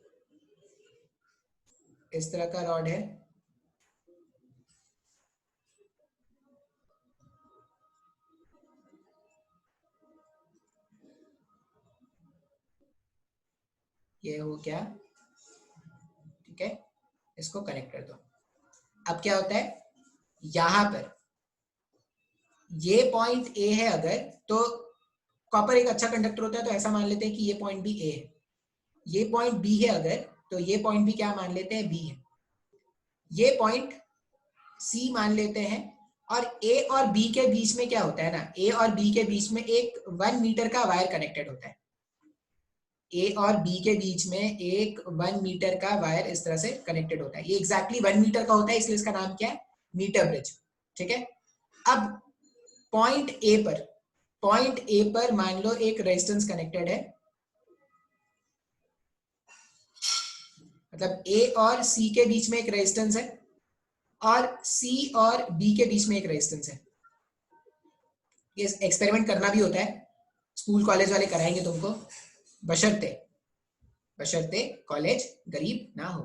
इस तरह का रॉड है, ये हो क्या, ठीक है, इसको कनेक्ट कर दो। अब क्या होता है, यहां पर ये पॉइंट ए है अगर, तो कॉपर एक अच्छा कंडक्टर होता है तो ऐसा मान लेते हैं कि ये पॉइंट भी ए है, ये पॉइंट बी है अगर, तो ये पॉइंट भी क्या मान लेते हैं, बी है, ये पॉइंट सी मान लेते हैं। और ए और बी के बीच में क्या होता है ना, ए और बी के बीच में एक 1 मीटर का वायर कनेक्टेड होता है, ए और बी के बीच में एक 1 मीटर का वायर इस तरह से कनेक्टेड होता है, ये एग्जैक्टली 1 मीटर का होता है, इसलिए इसका नाम क्या है, मीटर ब्रिज। ठीक है, अब पॉइंट ए पर, पॉइंट ए पर मान लो एक रेजिस्टेंस कनेक्टेड है, मतलब ए और सी के बीच में एक रेजिस्टेंस है और सी और बी के बीच में एक रेजिस्टेंस है। ये एक्सपेरिमेंट करना भी होता है, स्कूल कॉलेज वाले कराएंगे तुमको, बशर्ते बशर्ते कॉलेज गरीब ना हो।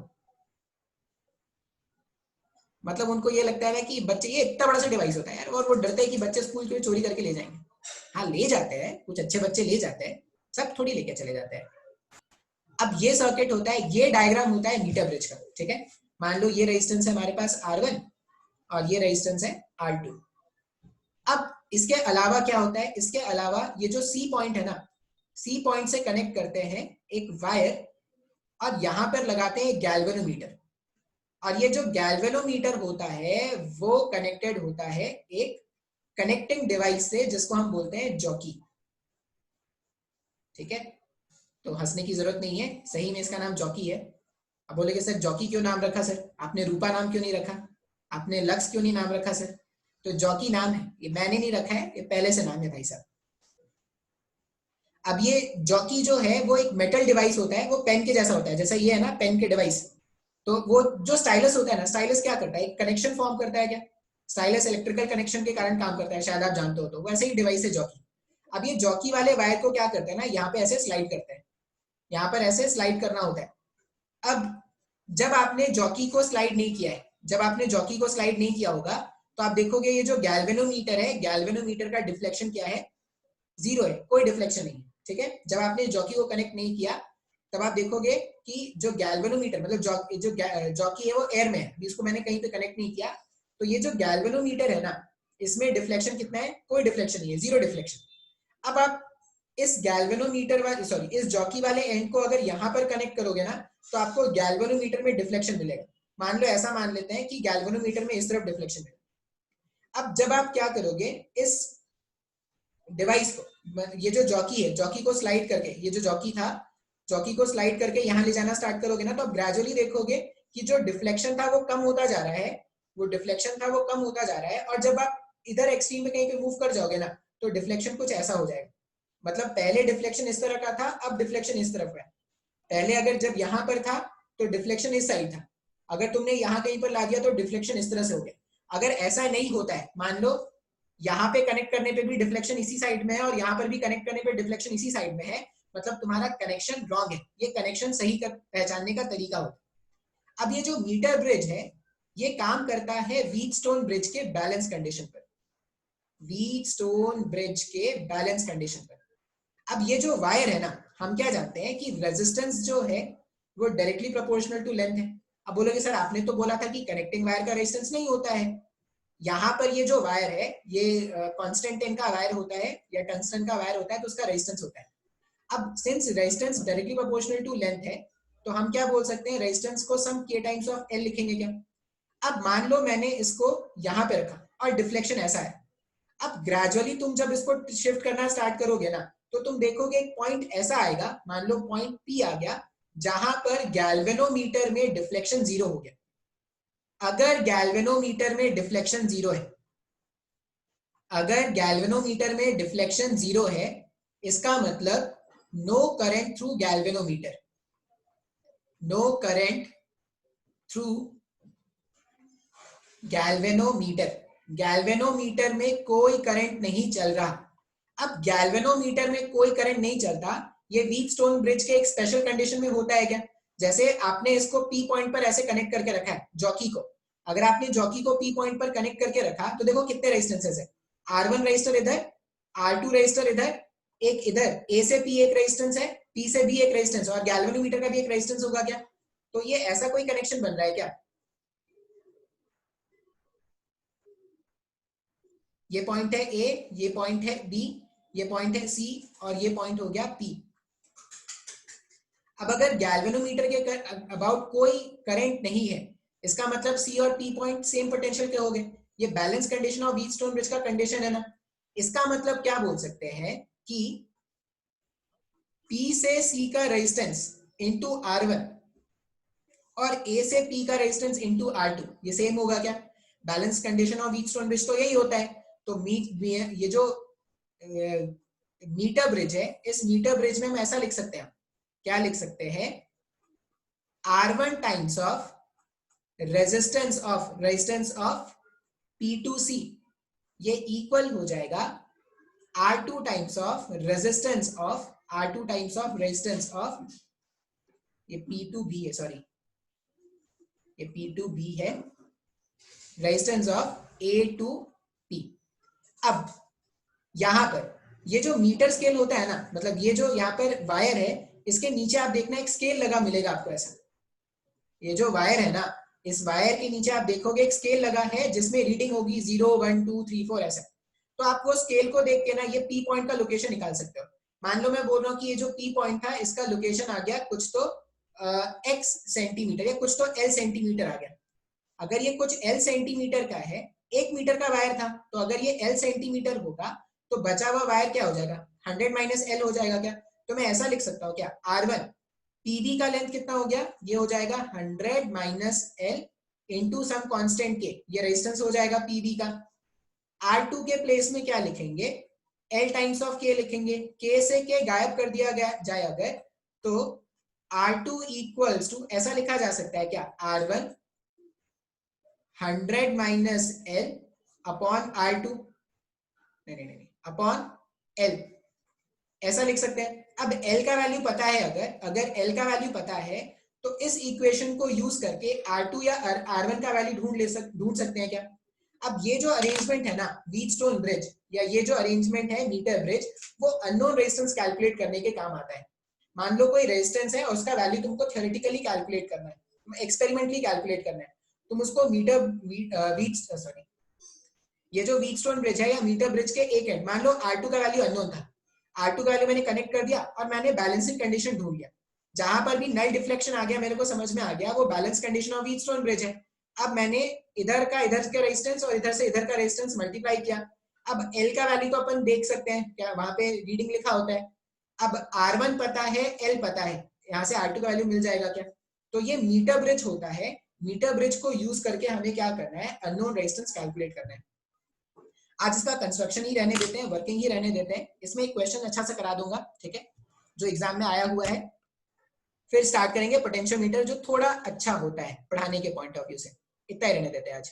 मतलब उनको ये लगता है ना कि बच्चे, ये इतना बड़ा सा डिवाइस होता है यार, और वो डरते हैं कि बच्चे स्कूल के चोरी करके ले जाएंगे। हाँ ले जाते हैं, कुछ अच्छे बच्चे ले जाते हैं, सब थोड़ी लेके चले जाते हैं। अब ये सर्किट होता है, ये डायग्राम होता है मीटर ब्रिज का, ठीक है। मान लो ये रेजिस्टेंस है हमारे पास R1 और ये रेजिस्टेंस है R2। अब इसके अलावा क्या होता है, इसके अलावा ये जो सी पॉइंट है ना, सी पॉइंट से कनेक्ट करते हैं एक वायर और यहां पर लगाते हैं गैल्वेनोमीटर। और ये जो गैल्वेनोमीटर होता है वो कनेक्टेड होता है एक कनेक्टिंग डिवाइस से जिसको हम बोलते हैं जॉकी, ठीक है। तो हंसने की जरूरत नहीं है, सही में इसका नाम जॉकी है। अब बोलेगे सर जॉकी क्यों नाम रखा सर, आपने रूपा नाम क्यों नहीं रखा, आपने लक्स क्यों नहीं नाम रखा सर। तो जॉकी नाम है, ये मैंने नहीं रखा है, ये पहले से नाम है भाई साहब। अब ये जॉकी जो है वो एक मेटल डिवाइस होता है, वो पेन के जैसा होता है, जैसा ये है ना पेन के डिवाइस। तो वो जो स्टाइलस होता है ना, स्टाइलस क्या करता है, एक कनेक्शन फॉर्म करता है क्या, स्टाइलस इलेक्ट्रिकल कनेक्शन के कारण काम करता है, शायद आप जानते हो। तो वैसे ही डिवाइस है जॉकी। अब ये जॉकी वाले वायर को क्या करते हैं ना, यहाँ पे ऐसे स्लाइड करते हैं, यहाँ पर ऐसे स्लाइड करना होता है। अब जब आपने जॉकी को स्लाइड नहीं किया है, जब आपने जॉकी को स्लाइड नहीं किया होगा, तो आप देखोगे ये जो गैल्वेनोमीटर है, गैल्वेनोमीटर का डिफ्लेक्शन क्या है, 0 है, कोई डिफ्लेक्शन नहीं है, ठीक है। जब आपने जॉकी को कनेक्ट नहीं किया तब आप देखोगे कि जो गैल्वेनोमीटर, मतलब जो जॉकी है वो एयर में है, इसको मैंने कहीं पे कनेक्ट नहीं किया, तो ये जो गैल्वेनोमीटर है ना, इसमें डिफ्लेक्शन कितना है, कोई डिफ्लेक्शन नहीं है, 0 डिफ्लेक्शन। अब आप इस गैल्वेनोमीटर वाले, सॉरी इस जॉकी वाले एंड को अगर यहाँ पर कनेक्ट करोगे ना, तो आपको गैल्वेनोमीटर में डिफ्लेक्शन मिलेगा। मान लो ऐसा मान लेते हैं कि गैल्वेनोमीटर में इस तरफ डिफ्लेक्शन मिलेगा। अब जब आप क्या करोगे, इस डिवाइस को, ये जो जॉकी है, जॉकी को स्लाइड करके, ये जो जॉकी था, जॉकी को स्लाइड करके यहाँ ले जाना स्टार्ट करोगे ना, तो आप ग्रेजुअली देखोगे कि जो डिफ्लेक्शन था वो कम होता जा रहा है, वो डिफ्लेक्शन था वो कम होता जा रहा है। और जब आप इधर एक्सट्रीम में कहीं पे मूव कर जाओगे ना, तो डिफ्लेक्शन कुछ ऐसा हो जाएगा। मतलब पहले डिफ्लेक्शन इस तरह का था, अब डिफ्लेक्शन इस तरफ है। पहले अगर जब यहाँ पर था तो डिफ्लेक्शन इस साइड था, अगर तुमने यहाँ कहीं पर ला दिया तो डिफ्लेक्शन इस तरह से हो गया। अगर ऐसा नहीं होता है, मान लो यहाँ पे कनेक्ट करने पे भी डिफ्लेक्शन इसी साइड में है और यहाँ पर भी कनेक्ट करने पे डिफ्लेक्शन इसी साइड में है, मतलब तुम्हारा कनेक्शन रॉन्ग है। ये कनेक्शन सही कर पहचानने का तरीका होता है। अब ये जो मीटर ब्रिज है, ये काम करता है व्हीटस्टोन ब्रिज के बैलेंस कंडीशन पर, व्हीटस्टोन ब्रिज के बैलेंस कंडीशन पर। अब ये जो वायर है ना, हम क्या जानते हैं कि रेजिस्टेंस जो है वो डायरेक्टली प्रोपोर्शनल टू लेंथ है। अब बोलोगे सर आपने तो बोला था कि कनेक्टिंग वायर का रेजिस्टेंस नहीं होता है। यहाँ पर ये जो वायर है, ये कॉन्स्टेंटाइन का वायर होता है या टंगस्टन का वायर होता है, तो उसका रेजिस्टेंस होता है। अब since resistance directly proportional to length है, तो हम क्या बोल सकते हैं, रेजिस्टेंस को some k times of l लिखेंगे क्या। अब मान लो मैंने इसको यहाँ पे रखा और डिफ्लेक्शन ऐसा है। अब ग्रेजुअली तुम जब इसको शिफ्ट करना स्टार्ट करोगे ना, तो तुम देखोगे एक पॉइंट ऐसा आएगा, मान लो पॉइंट P आ गया, जहां पर गैल्वेनोमीटर में डिफ्लेक्शन 0 हो गया। अगर गैल्वेनोमीटर में डिफ्लेक्शन 0 है, अगर गैल्वेनोमीटर में डिफ्लेक्शन 0 है, इसका मतलब no current through galvanometer, no current through galvanometer, galvanometer में कोई करंट नहीं चल रहा। अब गैल्वेनोमीटर में कोई करंट नहीं चलता, ये व्हीटस्टोन ब्रिज के एक स्पेशल कंडीशन में होता है क्या, जैसे आपने इसको पी पॉइंट पर ऐसे कनेक्ट करके रखा है जॉकी को। अगर आपने जॉकी को पी पॉइंट पर कनेक्ट करके रखा, तो देखो कितने रेजिस्टेंसेस है, R1 रेजिस्टर इधर, R2 रेजिस्टर इधर, एक इधर, A से P एक रेजिस्टेंस है, P से B एक रेजिस्टेंस, और गैल्वेनोमीटर का भी एक रेजिस्टेंस होगा क्या। तो ये ऐसा कोई कनेक्शन बन रहा है क्या, ये पॉइंट है A, ये पॉइंट है B, ये पॉइंट है C और ये पॉइंट हो गया P। अब अगर गैल्वेनोमीटर के अबाउट कोई करंट नहीं है, इसका मतलब C और P पॉइंट सेम पोटेंशियल के हो गए। ये balance condition of Wheatstone bridge का कंडीशन है ना। इसका मतलब क्या बोल सकते हैं कि P से C का रेजिस्टेंस इनटू R1 और A से P का रेजिस्टेंस इनटू R2 ये सेम होगा क्या। Balance condition of Wheatstone bridge तो यही होता है। तो ये जो मीटर ब्रिज है, इस मीटर ब्रिज में हम ऐसा लिख सकते हैं, क्या लिख सकते हैं, R1 times of resistance of P2C, ये इक्वल हो जाएगा R2 times of resistance of ये P2B है, सॉरी ये P2B है, resistance of A to P। अब यहां पर ये जो मीटर स्केल होता है ना, मतलब ये जो यहाँ पर वायर है, इसके नीचे आप देखना एक स्केल लगा मिलेगा आपको ऐसा, ये जो वायर है ना, इस वायर के नीचे आप देखोगे एक स्केल लगा है जिसमें रीडिंग होगी 0 1 2 3 4 ऐसा। तो आप वो स्केल को देख के ना ये पी पॉइंट का लोकेशन निकाल सकते हो। मान लो मैं बोल रहा हूँ कि ये जो पी पॉइंट था इसका लोकेशन आ गया कुछ तो x सेंटीमीटर या कुछ तो l सेंटीमीटर आ गया। अगर ये कुछ l सेंटीमीटर का है, 1 मीटर का वायर था, तो अगर ये l सेंटीमीटर होगा तो बचा हुआ वायर क्या हो जाएगा, 100 माइनस l हो जाएगा क्या। तो मैं ऐसा लिख सकता हूँ क्या, R1 PB का लेंथ कितना हो गया, ये हो जाएगा 100 minus l into some constant k, ये रेजिस्टेंस हो जाएगा PB का। R2 के प्लेस में क्या लिखेंगे, L टाइम्स ऑफ K लिखेंगे, K से K गायब कर दिया गया जाए अगर, तो R2 इक्वल्स टू ऐसा लिखा जा सकता है क्या, R1 100 minus L upon R2, नहीं अपॉन L, ऐसा लिख सकते हैं। अब L का वैल्यू पता है, अगर L का वैल्यू पता है तो इस इक्वेशन को यूज करके R2 या R1 का वैल्यू ढूंढ सकते हैं क्या। अब ये जो अरेंजमेंट है ना व्हीटस्टोन ब्रिज, या ये जो अरेंजमेंट है मीटर ब्रिज, वो अननोन रेजिस्टेंस कैलकुलेट करने के काम आता है। मान लो कोई रेजिस्टेंस है और उसका वैल्यू तुमको थ्योरेटिकली कैलकुलेट करना है, एक्सपेरिमेंटली कैलकुलेट करना है, तुम उसको सॉरी ये जो व्हीटस्टोन ब्रिज है या मीटर ब्रिज के एक एंड, मान लो R2 का वैल्यू अननोन था, R2 का वैल्यू मैंने कनेक्ट कर दिया और मैंने बैलेंसिंग कंडीशन ढूंढ लिया, जहां पर भी नल डिफ्लेक्शन आ गया मेरे को समझ में आ गया वो balance condition of Wheatstone bridge है। अब मैंने इधर का रेजिस्टेंस और इधर से इधर का रेजिस्टेंस मल्टीप्लाई किया। अब L का वैल्यू तो अपन देख सकते हैं, क्या वहां पे रीडिंग लिखा होता है। अब R1 पता है, L पता है, यहाँ से R2 का वैल्यू मिल जाएगा क्या। तो ये मीटर ब्रिज होता है, मीटर ब्रिज को यूज करके हमें क्या करना है, अननोन रेजिस्टेंस कैलकुलेट करना है। आज इसका कंस्ट्रक्शन ही रहने देते हैं, वर्किंग ही रहने देते हैं, इसमें एक क्वेश्चन अच्छा से करा दूंगा, ठीक है, जो एग्जाम में आया हुआ है। फिर स्टार्ट करेंगे पोटेंशियोमीटर, जो थोड़ा अच्छा होता है पढ़ाने के पॉइंट ऑफ व्यू से। इतना ही रहने देते हैं आज।